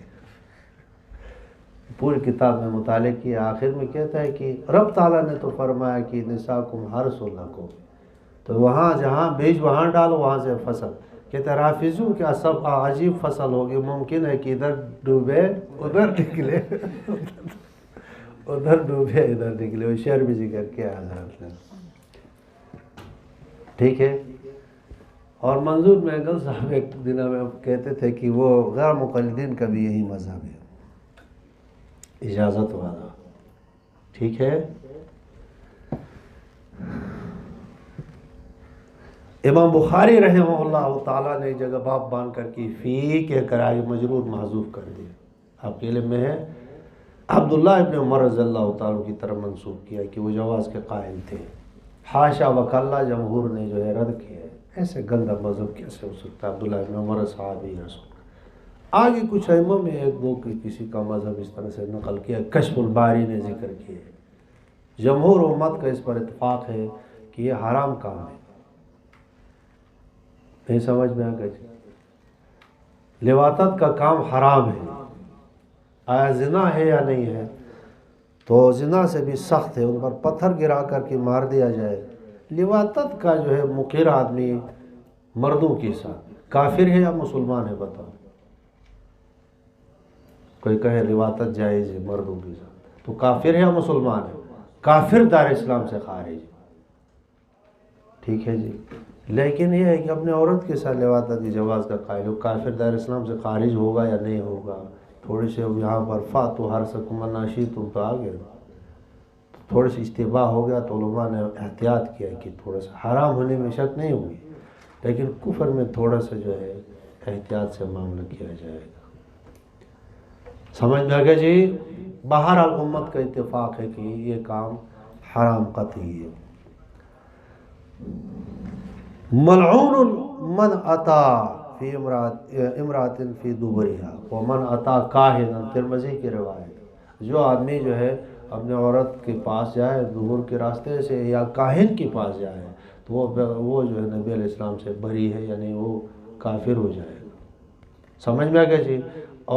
Speaker 1: پوری کتاب میں مطالعہ کیا، آخر میں کہتا ہے کہ رب تعالیٰ نے تو فرمایا کہ نساکم حرث لکم، تو وہاں جہاں بیج وہاں ڈالو، وہاں سے فصل. کہتے ہیں رافضیوں کیا سب عجیب فصل ہوگی، ممکن ہے کہ ادھر ڈوبے ادھر نکلے، ادھر ڈوبے ادھر نکلے. وہ شعر بھی ذکر کیا حضرت نے. ٹھیک ہے. اور منظور محنگل صاحب ایک دن میں کہتے تھے کہ وہ غیر مقلدین کا بھی یہی مذہب ہے، اجازت والا. ٹھیک ہے. امام بخاری رحمہ اللہ تعالیٰ نے ایک جگہ باب باندھ کر کی فی کہہ کر آگے مجرور محذوف کر دیا. آپ کے علم میں ہے عبداللہ ابن عمر رضی اللہ تعالیٰ کی طرف منسوب کیا کہ وہ جواز کے قائل تھے. حاشا وکلا جمہور نے جو ہے رد کیا ہے. ایسے گندہ مذہب کیسے ہو سکتا ہے؟ عبداللہ ابن عمر صحابی رسول. آگے کچھ ائمہ میں ایک دو کسی کا مذہب اس طرح سے نقل کیا. کشف الباری نے ذکر کیا. جمہور امت کا اس پر اتفاق ہے کہ یہ حرام کام ہے. نہیں سمجھ میں آ گئی؟ لواطت کا کام حرام ہے. آیا زنا ہے یا نہیں ہے؟ تو زنا سے بھی سخت ہے. ان پر پتھر گرا کر کے مار دیا جائے. لواطت کا جو ہے مقر آدمی مردوں کے ساتھ کافر ہے یا مسلمان ہے؟ بتاؤ. کوئی کہے لواطت جائز ہے مردوں کے ساتھ تو کافر ہے یا مسلمان ہے؟ کافر دار اسلام سے خارج. ٹھیک ہے جی. لیکن یہ ہے کہ اپنے عورت کے ساتھ لواطت کی جواز کا قائل ہو. کافر دار اسلام سے خارج ہوگا یا نہیں ہوگا؟ تھوڑی سے یہاں پر فاتو ہر سکم ناشی تم تو آ گئے. تھوڑا سا اشتباہ ہو گیا تو علماء نے احتیاط کیا کہ تھوڑا سا حرام ہونے میں شک نہیں ہوگی لیکن کفر میں تھوڑا سا جو ہے احتیاط سے معاملہ کیا جائے گا. سمجھ میں آ گیا جی؟ بہرحال امت کا اتفاق ہے کہ یہ کام حرام قطعی ہے. ملعون من اتا فی امرات فی دبرها ومن اتا کاہنا. ترمذی کی روایت. جو آدمی جو ہے اپنے عورت کے پاس جائے دبر کے راستے سے یا کاہن کے پاس جائے تو وہ جو ہے نبی علیہ السلام سے بری ہے, یعنی وہ کافر ہو جائے گا. سمجھ میں آ گیا جی؟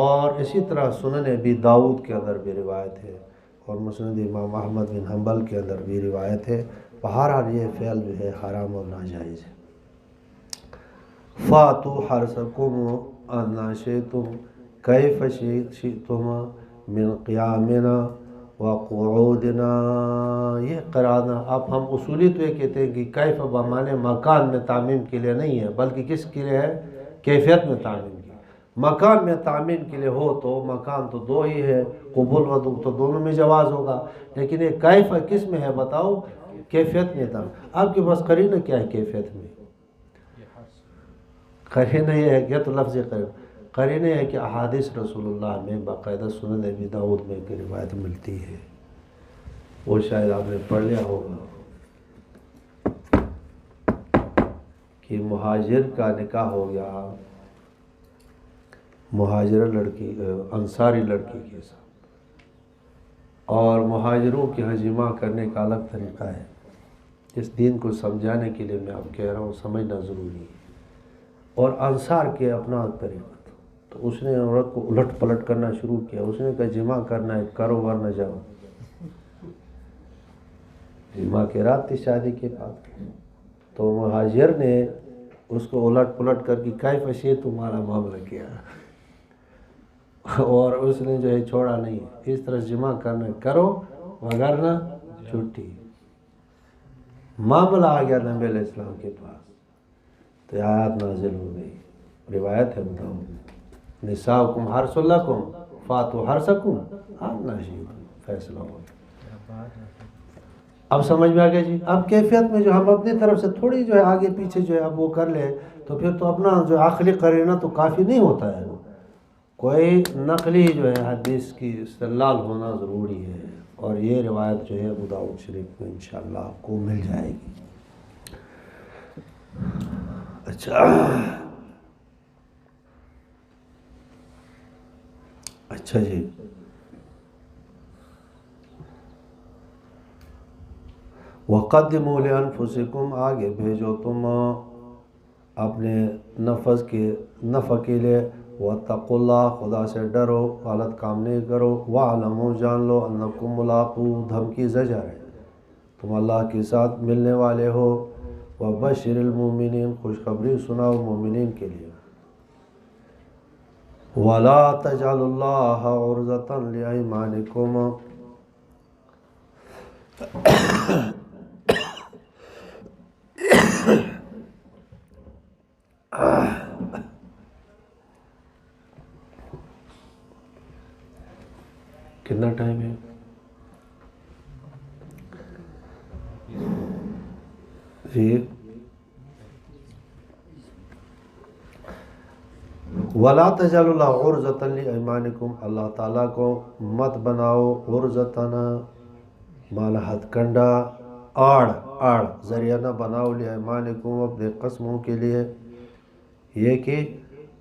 Speaker 1: اور اسی طرح سنن ابی داؤد کے اندر بھی روایت ہے اور مسند امام احمد بن حنبل کے اندر بھی روایت ہے. بہرحال یہ فعل جو ہے حرام اور ناجائز ہے. فاتو حرسکم انا شئتم کیف شئتم من قیامنا وقعودنا. یہ قرآن اب ہم اصولی تو یہ کہتے ہیں کہ کیف بمانے مکان میں تعمیم کے لیے نہیں ہے بلکہ کس کے لیے ہے؟ کیفیت میں تعمیم کے. مکان میں تعمیم کے لیے ہو تو مکان تو دو ہی ہے, قبول و دو تو دونوں میں جواز ہوگا. لیکن یہ کیف کس میں ہے بتاؤ؟ کیفیت میں تعمیم. آپ کے پاس قرینہ کیا ہے کیفیت میں؟ قرینہ یہ ہے کہ تو لفظ قرینہ ہے کہ احادیث رسول اللہ میں باقاعدہ سنن ابی داؤد میں ایک روایت ملتی ہے, وہ شاید آپ نے پڑھ لیا ہوگا کہ مہاجر کا نکاح ہو گیا مہاجر لڑکی انصاری لڑکی کے ساتھ, اور مہاجروں کے ہاں جمع کرنے کا الگ طریقہ ہے. اس دین کو سمجھانے کے لیے میں آپ کہہ رہا ہوں, سمجھنا ضروری ہے. اور انصار کے اپنا طریقہ تھا, تو اس نے عورت کو الٹ پلٹ کرنا شروع کیا. اس نے کہا جمع کرنا ہے کرو ورنہ جاؤ. جمع کے رات تھی شادی کے بعد, تو مہاجر نے اس کو الٹ پلٹ کر کے کیف شئتم تمہارا معاملہ کیا اور اس نے جو ہے چھوڑا نہیں. اس طرح جمع کرنا کرو وگرنہ چھٹی. معاملہ آ گیا نبی علیہ السلام کے پاس تو آیات نازل ہو گئی. روایت ہے بتاؤ نساؤکم حرث لکم فاتوا حرثکم انا شئتم. فیصلہ ہو گیا. اب سمجھ میں آ گیا جی؟ اب کیفیت میں جو ہم اپنی طرف سے تھوڑی جو ہے آگے پیچھے جو ہے اب وہ کر لے تو پھر تو اپنا جو عقلی قرینہ تو کافی نہیں ہوتا ہے. کوئی نقلی جو ہے حدیث کی استدلال ہونا ضروری ہے, اور یہ روایت جو ہے ابو داؤد شریف میں انشاءاللہ آپ کو مل جائے گی. اچھا جی. وَقَدِّمُوا لِأَنفُسِكُمْ آگے بھیجو تم اپنے نفس کے نفع کے لیے. وَاتَّقُوا اللَّهَ خدا سے ڈرو, غلط کام نہیں کرو. وَاعْلَمُوا جان لو أَنَّكُمْ مُلَاقُوهُ دھمکی زجر ہے, تم اللہ کے ساتھ ملنے والے ہو. وَبَشِّرِ الْمُؤْمِنِينَ خوشخبری سناؤ مومنین کے لیے. وَلَا تَجْعَلُوا اللَّهَ عُرْضَةً لِأَيْمَانِكُمْ کتنا ٹائم ہے؟ جی ولا تجعلوا الله عرضة لأيمانكم، اللہ تعالیٰ کو مت بناؤ عرضتنا مالا ہتھ کنڈا، آڑ ذریعہ نہ بناؤ لأیمانکم اپنے قسموں کے لیے، یہ کہ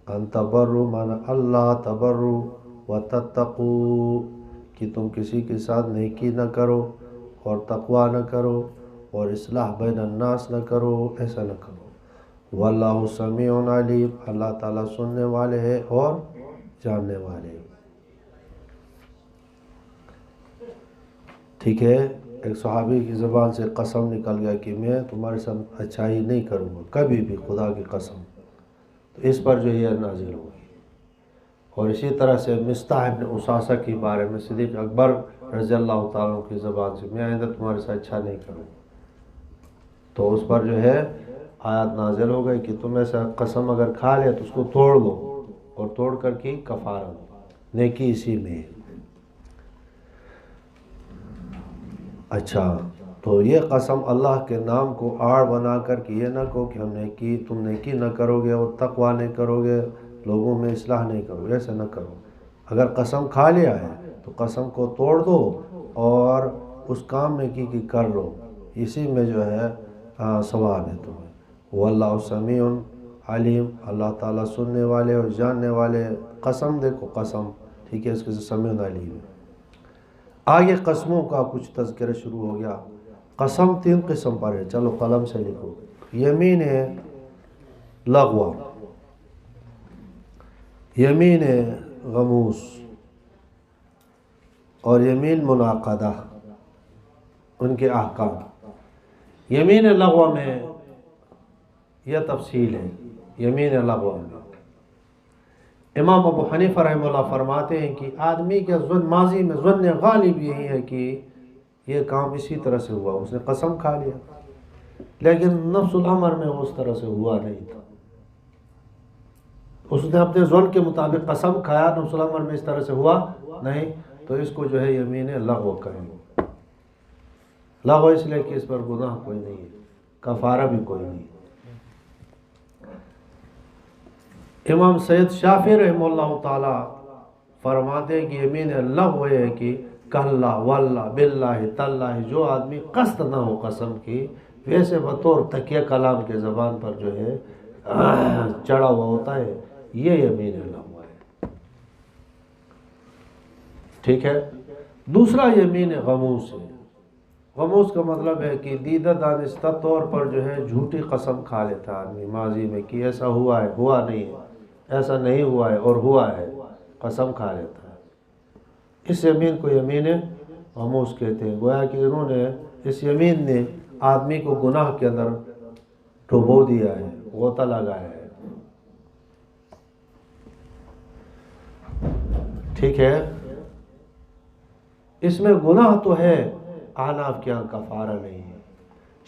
Speaker 1: ان تبروا مانا اللہ تبروا وتتقوا، کہ تم کسی کے ساتھ نیکی نہ کرو اور تقوی نہ کرو اور اصلاح بین الناس نہ کرو، ایسا نہ کرو۔ واللہ سمیع علیم، اللہ تعالیٰ سننے والے ہیں اور جاننے والے ہیں۔ ٹھیک ہے، ایک صحابی کی زبان سے قسم نکل گیا کہ میں تمہارے ساتھ اچھائی نہیں کروں گا کبھی بھی، خدا کی قسم، تو اس پر جو یہ نازل ہوگی۔ اور اسی طرح سے مصطح ابن اساسہ کے بارے میں صدیق اکبر رضی اللہ تعالیٰ کی زبان سے میں آئندہ تمہارے ساتھ اچھا نہیں کروں، تو اس پر جو ہے آیات نازل ہو گئی کہ تم ایسا قسم اگر کھا لے تو اس کو توڑ دو اور توڑ کر کے کفارہ دو، نیکی اسی میں ہے۔ اچھا، تو یہ قسم اللہ کے نام کو آڑ بنا کر کہ یہ نہ کہو کہ تم نیکی نہ کرو گے اور تقوی نہیں کرو گے، لوگوں میں اصلاح نہیں کرو گے، ایسا نہ کرو۔ اگر قسم کھا لیا ہے تو قسم کو توڑ دو اور اس کام میں کی کر لو، اسی میں جو ہے ثواب ہے تمہیں۔ واللہ سمیع علیم، اللہ تعالیٰ سننے والے اور جاننے والے۔ قسم دیکھو قسم، ٹھیک ہے، اس کے سمیع علیم ہے۔ آگے قسموں کا کچھ تذکرہ شروع ہو گیا۔ قسم 3 قسم پر ہے، چلو قلم سے لکھو۔ یمین لغو، یمین غموس اور یمین منعقدہ، ان کے احکام۔ یمین لغو میں یہ تفصیل ہے، یمین لغو میں امام ابو حنیفہ رحمہ اللہ فرماتے ہیں کہ آدمی کے ماضی میں ظن غالب یہی ہے کہ یہ کام اسی طرح سے ہوا، اس نے قسم کھا لیا، لیکن نفس الامر میں اس طرح سے ہوا نہیں تھا، اس نے اپنے ظن کے مطابق قسم کھایا، نفس الامر میں اس طرح سے ہوا نہیں، تو اس کو جو ہے یمین لغو کہیں گے۔ لغو اس لیے کہ اس پر گناہ کوئی نہیں ہے، کفارہ بھی کوئی نہیں ہے۔ امام سید شافعی رحمہ اللہ تعالی فرماتے ہیں کہ یمین لغو ہے کہ کلا واللہ باللہ تاللہ، جو آدمی قصد نہ ہو قسم کی، ویسے بطور تکیہ کلام کے زبان پر جو ہے چڑھا ہوا ہوتا ہے، یہ یمین لغو ہے۔ ٹھیک ہے، دوسرا یمین غموس ہے۔ غموس کا مطلب ہے کہ دیدہ دانستہ طور پر جو ہے جھوٹی قسم کھا لیتا آدمی ماضی میں کہ ایسا ہوا ہے، ہوا نہیں ہے، ایسا نہیں ہوا ہے اور ہوا ہے، قسم کھا لیتا ہے۔ اس یمین کو یمین غموس کہتے ہیں، گویا کہ انہوں نے اس یمین نے آدمی کو گناہ کے اندر ڈبو دیا ہے، غوطہ لگایا ہے۔ ٹھیک ہے، اس میں گناہ تو ہے، احناف کے ہاں کفارہ نہیں ہے،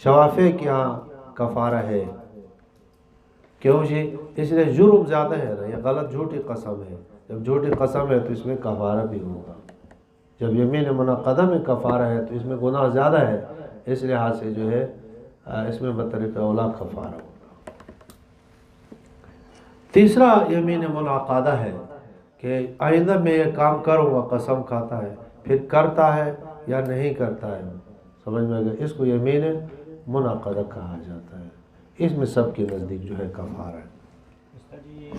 Speaker 1: شوافع کے ہاں کفارہ ہے۔ کیوں جی؟ اس لیے جرم زیادہ ہے نا، یہ غلط جھوٹی قسم ہے، جب جھوٹی قسم ہے تو اس میں کفارہ بھی ہوگا، جب یمین منعقدہ میں کفارہ ہے تو اس میں گناہ زیادہ ہے، اس لحاظ سے جو ہے اس میں بطریقہ اولا کفارہ ہوگا۔ تیسرا یمین منعقدہ ہے کہ آئندہ میں یہ کام کروں گا، قسم کھاتا ہے، پھر کرتا ہے یا نہیں کرتا ہے، سمجھ میں گیا، اس کو یمین منعقدہ کہا جاتا ہے۔ اس میں سب کے نزدیک جو ہے کفارہ ہے۔
Speaker 2: استاد جی،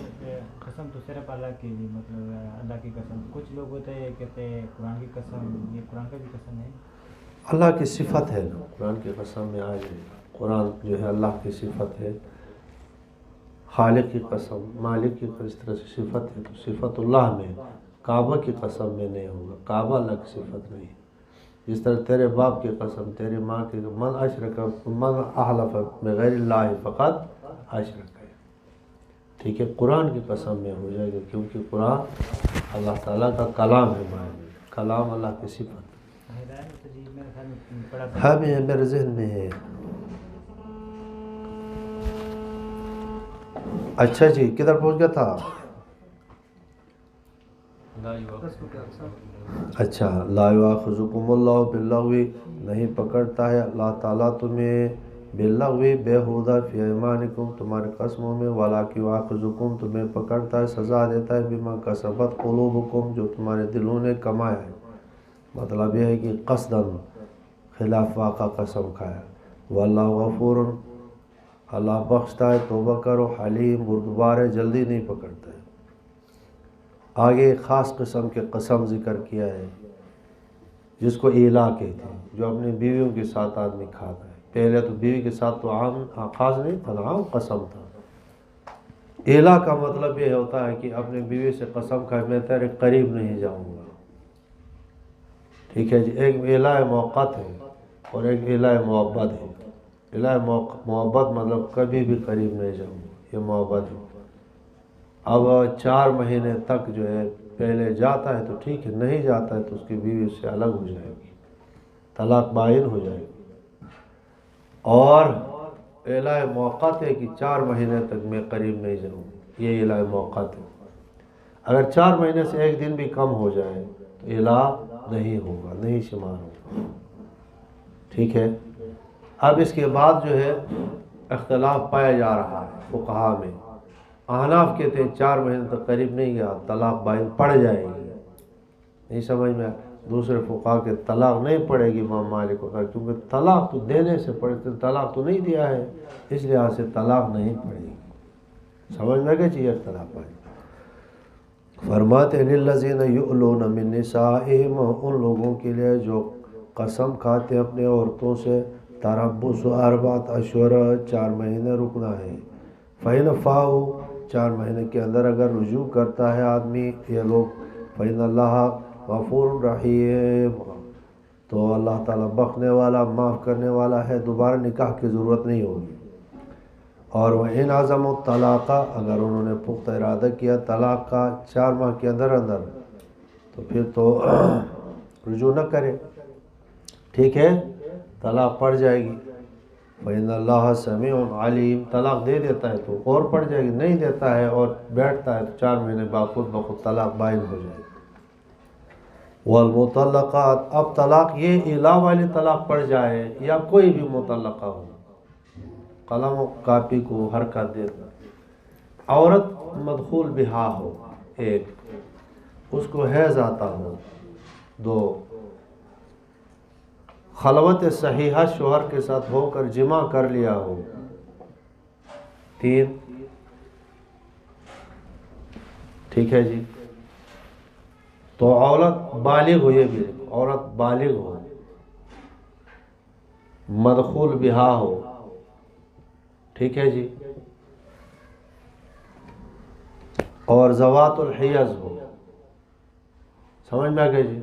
Speaker 2: قسم تو صرف اللہ کی بھی، مطلب اللہ کی قسم، کچھ لوگ ہوتے ہیں کہتے ہیں قرآن کی قسم، یہ قرآن کا بھی قسم ہے؟
Speaker 1: اللہ کی صفت ہے نا، قرآن کی قسم میں آج قرآن جو ہے اللہ کی صفت ہے، خالق کی قسم، مالک کی اس طرح سے صفت ہے، تو صفت اللہ میں، کعبہ کی قسم میں نہیں ہوگا، کعبہ اللہ کی صفت نہیں ہے۔ جس طرح تیرے باپ کی قسم، تیری ماں کی، من اشرک من احلف بغیر اللہ فقط اشرک ہے۔ ٹھیک ہے، قرآن کی قسم میں ہو جائے گا، کیونکہ قرآن اللہ تعالیٰ کا کلام ہے، کلام اللہ کی صفت ہے، میرے ذہن میں ہے۔ اچھا جی، کدھر پہنچ گیا تھا؟ اچھا، لا یؤاخذکم اللہ باللغو، نہیں پکڑتا ہے اللہ تعالیٰ تمہیں باللغو بےہودہ فی ایمانکم تمہارے قسموں میں، ولاکن یؤاخذکم تمہیں پکڑتا ہے، سزا دیتا ہے، بما کسبت قلوبکم جو تمہارے دلوں نے کمایا ہے، مطلب یہ ہے کہ قصداً خلاف واقع قسم کھایا۔ واللہ غفور، اللہ بخشتا ہے، توبہ کرو، حلیم بردبار ہے، جلدی نہیں پکڑتا ہے۔ آگے ایک خاص قسم کے قسم ذکر کیا ہے جس کو ایلا کہتے ہیں، جو اپنی بیویوں کے ساتھ آدمی کھاتا ہے۔ پہلے تو بیوی کے ساتھ تو عام خاص نہیں تھا، عام قسم تھا۔ ایلا کا مطلب یہ ہوتا ہے کہ اپنی بیوی سے قسم کھائے میں تیرے قریب نہیں جاؤں گا، ٹھیک ہے جی۔ ایک ایلا موقت ہے اور ایک ایلا محبت ہے۔ ایلا محبت مطلب کبھی بھی قریب نہیں جاؤں گا، یہ محبت ہے۔ اب 4 مہینے تک جو ہے پہلے جاتا ہے تو ٹھیک ہے، نہیں جاتا ہے تو اس کی بیوی اس سے الگ ہو جائے گی، طلاق بائن ہو جائے گی۔ اور اعلان موقت ہے کہ 4 مہینے تک میں قریب نہیں جاؤں، یہ اعلان موقت ہے۔ اگر 4 مہینے سے ایک دن بھی کم ہو جائے تو اعلان نہیں ہوگا، نہیں شمار ہوگا، ٹھیک ہے۔ اب اس کے بعد جو ہے اختلاف پایا جا رہا ہے فقہا میں۔ احناف کہتے ہیں 4 مہینے تک قریب نہیں گیا طلاق بائن پڑ جائے گی، نہیں سمجھ میں۔ دوسرے فقہا کے طلاق نہیں پڑے گی، امام مالک کو، کیونکہ طلاق تو دینے سے پڑے، طلاق تو نہیں دیا ہے، اس لحاظ سے طلاق نہیں پڑے گی۔ سمجھ میں کہ چاہیے اختلاف آئے۔ فرماتے ہیں للذین یؤلون من نسائہم، ان لوگوں کے لیے جو قسم کھاتے ہیں اپنے عورتوں سے، تربص 4 اشہر، 4 مہینے رکنا ہے۔ فإن فاؤ، 4 مہینے کے اندر اگر رجوع کرتا ہے آدمی یہ لوگ، فإن اللہ غفور رحیم، تو اللہ تعالیٰ بخشنے والا، معاف کرنے والا ہے، دوبارہ نکاح کی ضرورت نہیں ہوگی۔ اور وَإِنْ عَزَمُوا الطَّلَاقَ، اگر انہوں نے پختہ ارادہ کیا طلاق کا 4 ماہ کے اندر تو پھر تو رجوع نہ کرے، ٹھیک ہے، طلاق پڑ جائے گی۔ فإن اللہ سمیع علیم، طلاق دے دیتا ہے تو اور پڑ جائے گی، نہیں دیتا ہے اور بیٹھتا ہے تو 4 مہینے بعد خود بخود طلاق بائن ہو جائے گی۔ والمطلقات، اب طلاق یہ الا والی طلاق پڑ جائے یا کوئی بھی مطلقہ ہو، قلم و کاپی کو حرکت دیتا، عورت مدخول بہا ہو، 1، اس کو حیض آتا ہو، 2، خلوت صحیحہ شوہر کے ساتھ ہو کر جمع کر لیا ہو، 3، ٹھیک ہے جی۔ تو عورت بالغ ہو، یہ بھی عورت بالغ ہو، مدخول بہا ہو، ٹھیک ہے جی، اور ذوات الحیض ہو، سمجھ میں آ گیا جی۔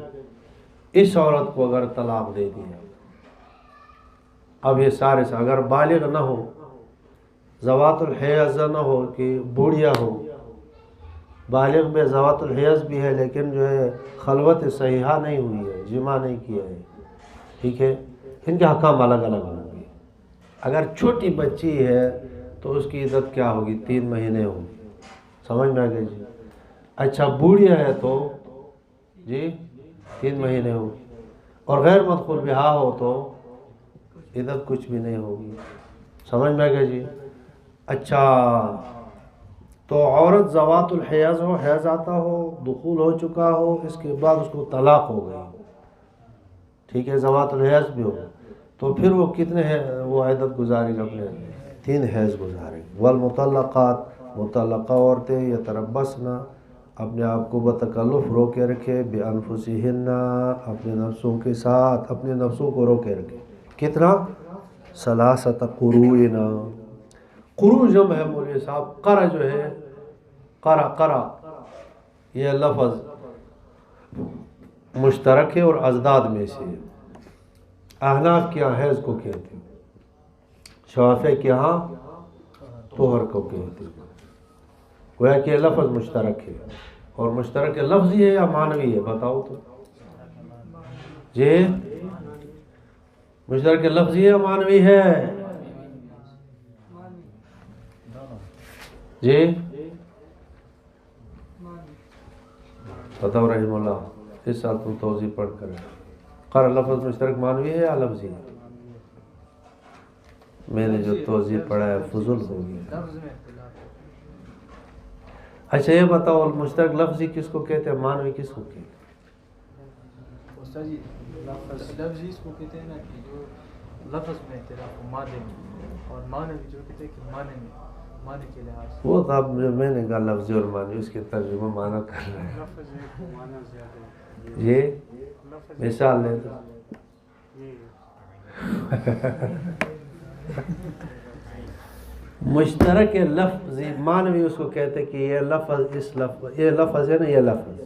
Speaker 1: اس عورت کو اگر طلاق دے دیا، اب یہ سارے سے اگر بالغ نہ ہو، ذوات الحیض نہ ہو کہ بوڑھیا ہو، بالغ میں ذوات الحیض بھی ہے لیکن جو ہے خلوت صحیحہ نہیں ہوئی ہے، جمع نہیں کیا ہے، ٹھیک ہے، ان کے حکام الگ الگ ہوں گے۔ اگر چھوٹی بچی ہے تو اس کی عدت کیا ہوگی؟ 3 مہینے ہوگی، سمجھ میں آ گئی جی۔ اچھا بوڑھیا ہے تو جی 3 مہینے ہوگی، اور غیر مدخول بہا ہو تو عدت کچھ بھی نہیں ہوگی، سمجھ میں آ گیا جی۔ اچھا تو عورت ذوات الحیض ہو، حیض آتا ہو، دخول ہو چکا ہو، اس کے بعد اس کو طلاق ہو گئی، ٹھیک ہے، ذوات الحیض بھی ہو، تو پھر وہ کتنے ہیں وہ عدت گزارے گا؟ اپنے 3 حیض گزارے گا۔ والمطلقات، مطلقہ عورتیں یتربصن، اپنے آپ کو بتکلف رو کے رکھے، بانفسہن، اپنے نفسوں کے ساتھ، اپنے نفسوں کو رو کے رکھے، کتنا؟ 3 قروء، قروء جمع ہے مولوی صاحب، قرع جو ہے، قرع یہ لفظ مشترک ہے اور ازداد میں سے ہے۔ احناف کے یہاں حیض کو کہتے ہیں، شافعی کے یہاں طہر کو کہتے ہیں، گویا کہ یہ لفظ مشترک ہے، اور مشترک لفظی ہے یا معنوی ہے؟ بتاؤ تو جی، مشترک لفظی ہے یا معنوی ہے جی؟ بتاؤ رحم اللہ، اس سال تم توضیح پڑھ کر، قرع لفظ مشترک معنوی ہے یا لفظی ہے؟ میں نے جو توضیح پڑھا ہے فضول ہو گیا.
Speaker 3: لفظ میں اختلاف ہے.
Speaker 1: اچھا یہ بتاؤ المشترک لفظی کس کو کہتے ہیں، معنوی کس کو کہتے ہیں؟
Speaker 3: استاد جی لفظی اس کو کہتے ہیں نا کہ جو لفظ میں اختلاف ہو معنی میں، اور معنی جو کہتے ہیں کہ معنی کے لحاظ سے.
Speaker 1: وہ تو اب جو میں نے کہا لفظی اور معنوی اس کے ترجمہ معنی کر رہے ہیں.
Speaker 3: لفظ میں معنی زیادہ ہے.
Speaker 1: یہ
Speaker 3: لفظ
Speaker 1: مثال لے دو. مشترک لفظی معنوی اس کو کہتے ہیں کہ یہ لفظ یہ لفظ ہے نا، یہ لفظ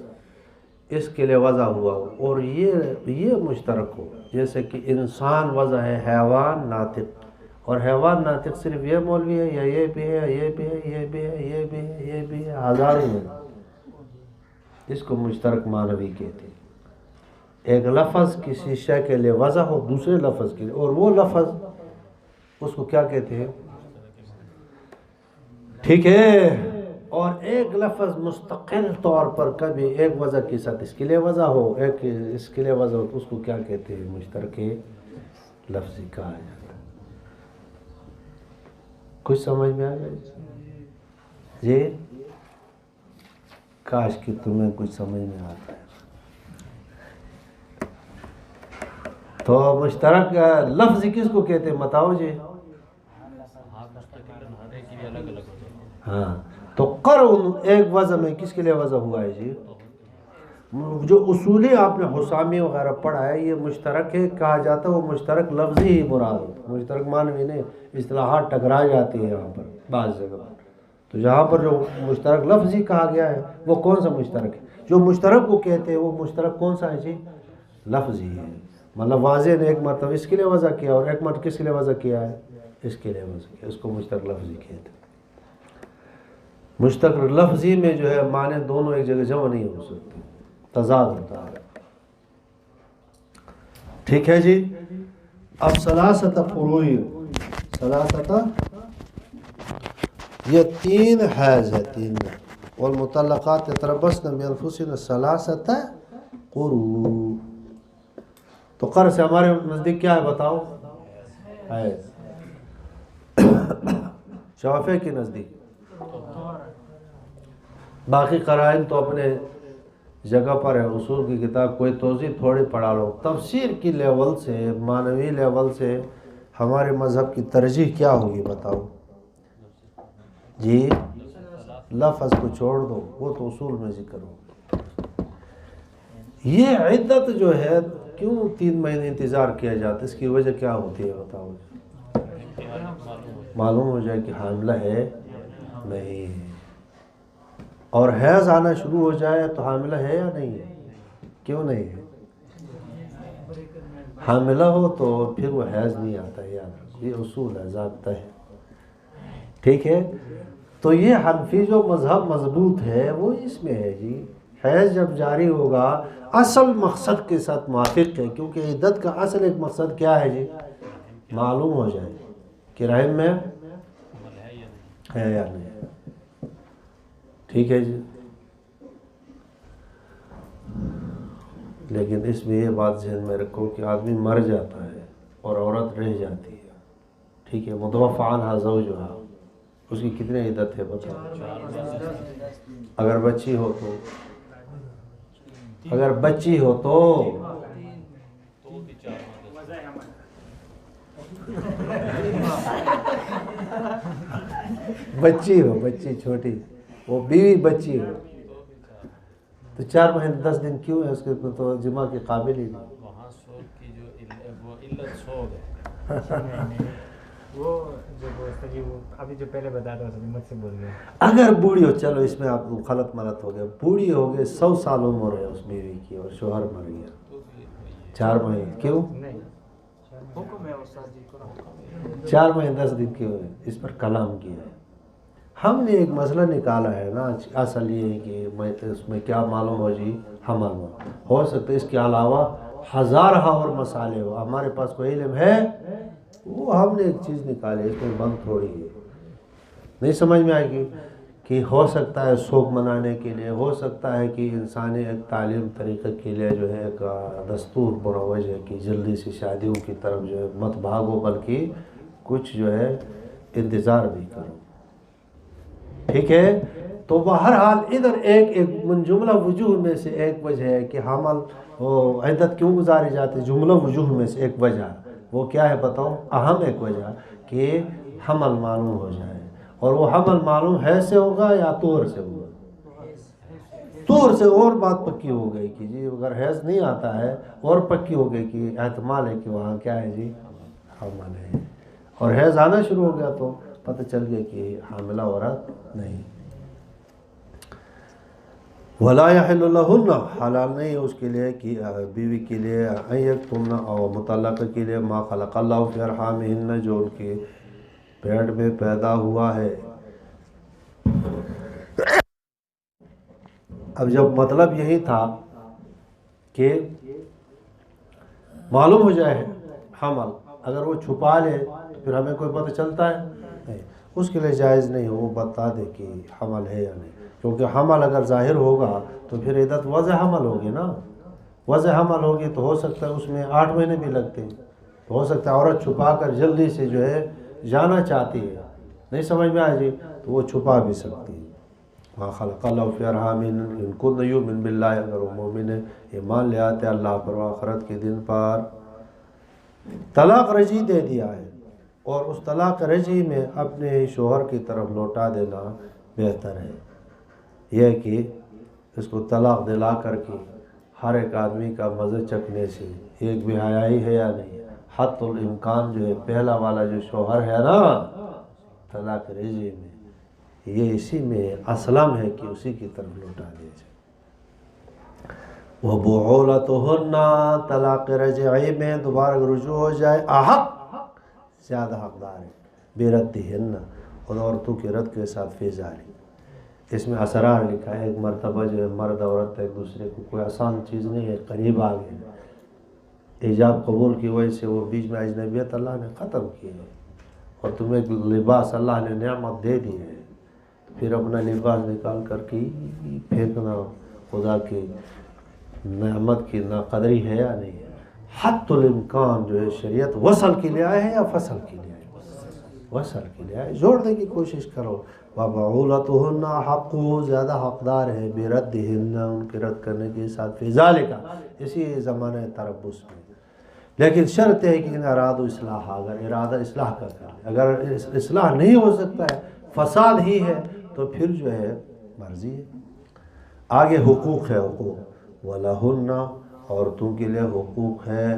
Speaker 1: اس کے لیے وضع ہوا ہو اور یہ مشترک ہو. جیسے کہ انسان وضع ہے، حیوان ناطق، اور حیوان ناطق صرف یہ مولوی ہے یا یہ بھی ہے، یہ بھی ہے، یہ بھی ہے، یہ بھی ہے، یہ بھی ہے، ہزاروں ہیں. اس کو مشترک معنوی کہتے ہیں. ایک لفظ کسی شے کے لیے وضع ہو دوسرے لفظ کے لیے، اور وہ لفظ اس کو کیا کہتے ہیں؟ ٹھیک ہے. اور ایک لفظ مستقل طور پر کبھی ایک وضع کے ساتھ اس کے لیے وضع ہو، ایک اس کے لیے وضع ہو، تو اس کو کیا کہتے ہیں؟ مشترک لفظی کہا جاتا ہے. کچھ سمجھ میں آ گیا جی؟ کاش کہ تمہیں کچھ سمجھ میں آتا ہے. تو مشترک لفظ کس کو کہتے ہیں بتاؤ جی؟ ہاں تو قرن ایک وضع میں کس کے لیے وضع ہوا ہے جی؟ جو اصولی آپ نے حسامی وغیرہ پڑھا ہے یہ مشترک ہے کہا جاتا ہے، وہ مشترک لفظی ہی مراد ہے، مشترک معنوی نہیں. اصطلاحات ٹکرا جاتی ہے یہاں پر بعض جگہ پر. تو جہاں پر جو مشترک لفظی کہا گیا ہے وہ کون سا مشترک ہے؟ جو مشترک کو کہتے ہیں وہ مشترک کون سا ہے جی؟ لفظی ہے. مطلب واضح نے ایک مرتبہ اس کے لیے وضع کیا اور ایک مرتبہ کس کے لیے وضع کیا ہے؟ اس کے لیے وضع کیا. اس کو مشترک لفظی کہتے ہیں. مشترک لفظی میں جو ہے معنی دونوں ایک جگہ جمع نہیں ہو سکتے، تضاد ہوتا ہے. ٹھیک ہے جی. اب ثلاثت فروع، ثلاثت یہ تین حیض ہے، تین. والمطلقات یتربصن بانفسهن ثلاثت قروء. تو قرء سے ہمارے نزدیک کیا ہے بتاؤ؟ حیض. شافعی کے نزدیک باقی قرائن تو اپنے جگہ پر ہے. اصول کی کتاب کوئی توضیح تھوڑی پڑھا لو. تفسیر کی لیول سے، معنوی لیول سے ہمارے مذہب کی ترجیح کیا ہوگی بتاؤ جی؟ لفظ کو چھوڑ دو، وہ تو اصول میں ذکر ہو. یہ عدت جو ہے کیوں 3 مہینے انتظار کیا جاتا ہے؟ اس کی وجہ کیا ہوتی ہے بتاؤ؟ معلوم ہو جائے کہ حاملہ ہے نہیں ہے. اور حیض آنا شروع ہو جائے تو حاملہ ہے یا نہیں ہے؟ کیوں نہیں ہے؟ حاملہ ہو تو پھر وہ حیض نہیں آتا ہے. یاد رکھو یہ اصول ہے، ضابطہ ہے. ٹھیک ہے. تو یہ حنفی جو مذہب مضبوط ہے وہ اس میں ہے جی. حیض جب جاری ہوگا اصل مقصد کے ساتھ موافق ہے، کیونکہ عدت کا اصل ایک مقصد کیا ہے جی؟ معلوم ہو جائے کہ رحم میں ہے یا نہیں. ٹھیک ہے جی. لیکن اس میں یہ بات ذہن میں رکھو کہ آدمی مر جاتا ہے اور عورت رہ جاتی ہے. ٹھیک ہے. متوفی عنہا زوجہا، اس کی کتنی عدت ہے بتاؤ؟ اگر بچی ہو تو، اگر بچی ہو تو بچی ہو، بچی چھوٹی، وہ بیوی بچی ہو تو 4 مہینے 10 دن کیوں ہے؟ اس کے تو جمع کے قابل ہی نہیں.
Speaker 4: وہاں سوگ کی جو وہ علت سوگ ہے.
Speaker 2: وہ جو جی وہ ابھی جو پہلے بتا رہا تھا مجھ سے بول گئے.
Speaker 1: اگر بوڑھی ہو، چلو اس میں آپ غلط ملت ہو گئے، بوڑھی ہو گئے 100 سال عمر ہے اس بیوی کی اور شوہر مر گیا 4 مہینے کیوں؟
Speaker 2: نہیں
Speaker 3: حکم ہے استاد جی.
Speaker 1: 4 مہینے 10 دن کیوں ہے؟ اس پر کلام کیا ہے. ہم نے ایک مسئلہ نکالا ہے نا. اصل یہ ہے کہ اس میں کیا معلوم ہو جی؟ حمل ہو سکتا ہے اس کے علاوہ ہزارہ اور مسائل ہو. ہمارے پاس کوئی علم ہے؟ وہ ہم نے ایک چیز نکالی، اس میں بند تھوڑی ہے. نہیں سمجھ میں آئے گی کہ ہو سکتا ہے سوگ منانے کے لیے، ہو سکتا ہے کہ انسانی ایک تعلیم طریقے کے لیے جو ہے ایک دستور مروج ہے کہ جلدی سے شادیوں کی طرف جو ہے مت بھاگو، بلکہ کچھ جو ہے انتظار بھی کرو، ٹھیک ہے۔ تو بہرحال ادھر ایک من جملہ وجوہ میں سے ایک وجہ ہے کہ حمل عدت کیوں گزاری جاتی ہے، جملہ وجوہ میں سے ایک وجہ وہ کیا ہے بتاؤ، اہم ایک وجہ کہ حمل معلوم ہو جائے، اور وہ حمل معلوم ہے سے ہوگا یا طور سے ہوگا، طور سے اور بات پکی ہو گئی کہ جی اگر حیض نہیں آتا ہے اور پکی ہو گئی کہ احتمال ہے کہ وہاں کیا ہے جی حمل ہے، اور حیض آنا شروع ہو گیا تو پتہ چل گیا کہ حاملہ عورت نہیں۔ وَلَا يَحِلُّ لَهُنَّ، حلال نہیں ہے اس کے لیے کہ بیوی کے لیے ان یکتمن، اور مطلقہ کے لیے ما خلق اللہ فی ارحامہن، جو ان کے پیٹ میں پیدا ہوا ہے۔ اب جب مطلب یہی تھا کہ معلوم ہو جائے حمل، اگر وہ چھپا لے تو پھر ہمیں کوئی پتہ چلتا ہے نہیں، اس کے لیے جائز نہیں، وہ بتا دے کہ حمل ہے یا نہیں، کیونکہ حمل اگر ظاہر ہوگا تو پھر عدت وضع حمل ہوگی نا، وضع حمل ہوگی تو ہو سکتا ہے اس میں 8 مہینے بھی لگتے ہیں، تو ہو سکتا ہے عورت چھپا کر جلدی سے جو ہے جانا چاہتی ہے، نہیں سمجھ میں آئے جی تو وہ چھپا بھی سکتی ہے۔ ما خلق اللہ فی ارحامہن ان کن یؤمن باللہ، اگر وہ مومن ہے ایمان لے آتے اللہ پر و آخرت کے دن پر۔ طلاق رجعی دے دیا ہے، اور اس طلاق رجعی میں اپنے شوہر کی طرف لوٹا دینا بہتر ہے، یہ کہ اس کو طلاق دلا کر کے ہر ایک آدمی کا مزہ چکھنے سے ایک بے حیائی ہے یا نہیں، حتی الامکان جو ہے پہلا والا جو شوہر ہے نا طلاق رجعی میں، یہ اسی میں اسلم ہے کہ اسی کی طرف لوٹا دیا جائے۔ وَبُعُولَتُهُنَّ، طلاق رجعی میں دوبارہ رجوع ہو جائے، احق زیادہ حقدار ہے، بِرَدِّهِنَّ، اور عورتوں کے رد کے ساتھ فی ذالک، اس میں اسرار لکھا ہے، ایک مرتبہ جو ہے مرد عورت ایک دوسرے کو، کوئی آسان چیز نہیں ہے، قریب آ گئے، ایجاب قبول کی وجہ سے وہ بیچ میں اجنبیت اللہ نے ختم کی ہے، اور تمہیں لباس اللہ نے نعمت دے دی ہے، پھر اپنا لباس نکال کر کے پھینکنا خدا کی نعمت کی ناقدری ہے یا نہیں ہے۔ حتی الامکان جو ہے شریعت وصل کے لیے آئے ہے یا فصل کے لیے آئے، وصل کے لیے آئے، جوڑنے کی کوشش کرو۔ وَبَعُولَتُهُنَّ حَقُّ، زیادہ حقدار ہے، بِرَدِّهِنَّ، ان کے رد کرنے کے ساتھ، فی ذالک، اسی زمانہ تربص میں، لیکن شرط ہے کہ ان ارادو اصلاح، اگر ارادہ اصلاح کا کر لے، اگر اصلاح نہیں ہو سکتا ہے فساد ہی ہے تو پھر جو ہے مرضی ہے۔ آگے حقوق ہے، حقوق وَلَهُنَّ، عورتوں کے لیے حقوق ہے،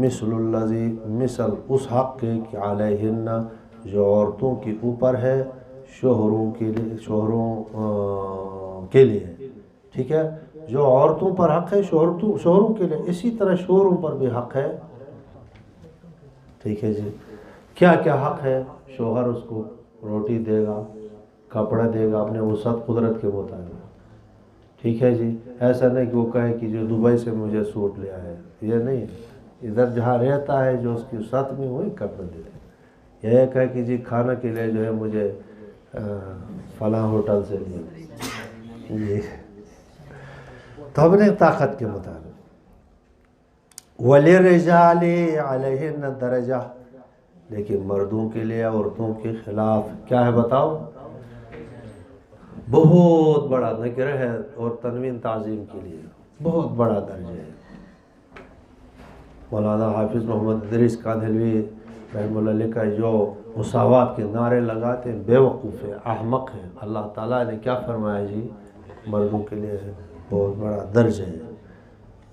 Speaker 1: مثل الذی، مثل اس حق کے کہ علیہن، جو عورتوں کے اوپر ہے، شوہروں کے لیے، شوہروں کے لیے، ٹھیک ہے، جو عورتوں پر حق ہے شوہروں کے لیے، اسی طرح شوہروں پر بھی حق ہے، ٹھیک ہے جی۔ کیا کیا حق ہے؟ شوہر اس کو روٹی دے گا، کپڑا دے گا اپنے وسعت قدرت کے مطابق، ٹھیک ہے جی، ایسا نہیں کہ وہ کہے کہ جو دبئی سے مجھے سوٹ لیا ہے، یہ نہیں، ادھر جہاں رہتا ہے جو اس کی وسعت میں وہی کپڑا دے دے، یہ کہے کہ جی کھانا کے لیے جو ہے مجھے فلاں ہوٹل سے لیا، یہ تو اپنے طاقت کے مطابق۔ وَلِلرِّجَالِ عَلَيْهِنَّ دَرَجَةٌ، لیکن مردوں کے لیے عورتوں کے خلاف کیا ہے بتاؤ، بہت بڑا نکرہ ہے، اور تنوین تعظیم کے لیے بہت بڑا درجہ ہے۔ مولانا حافظ محمد ادریس کاندھلوی رحمہ اللہ لکھا ہے، جو مساوات کے نعرے لگاتے ہیں بے وقوف ہے، احمق ہے، اللہ تعالیٰ نے کیا فرمایا جی، مردوں کے لیے بہت بڑا درجہ ہے۔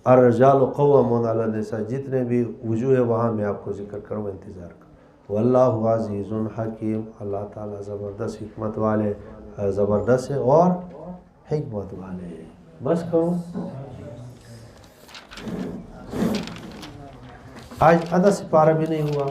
Speaker 1: الرجال قوامون علی النساء، جتنے بھی وجوہ ہے وہاں میں آپ کو ذکر کروں، انتظار کروں۔ واللہ عزیز حکیم، اللہ تعالیٰ زبردست حکمت والے، زبردست ہے اور حکمت والے ہیں۔ بس کروں، آج آدھا سپارہ بھی نہیں ہوا۔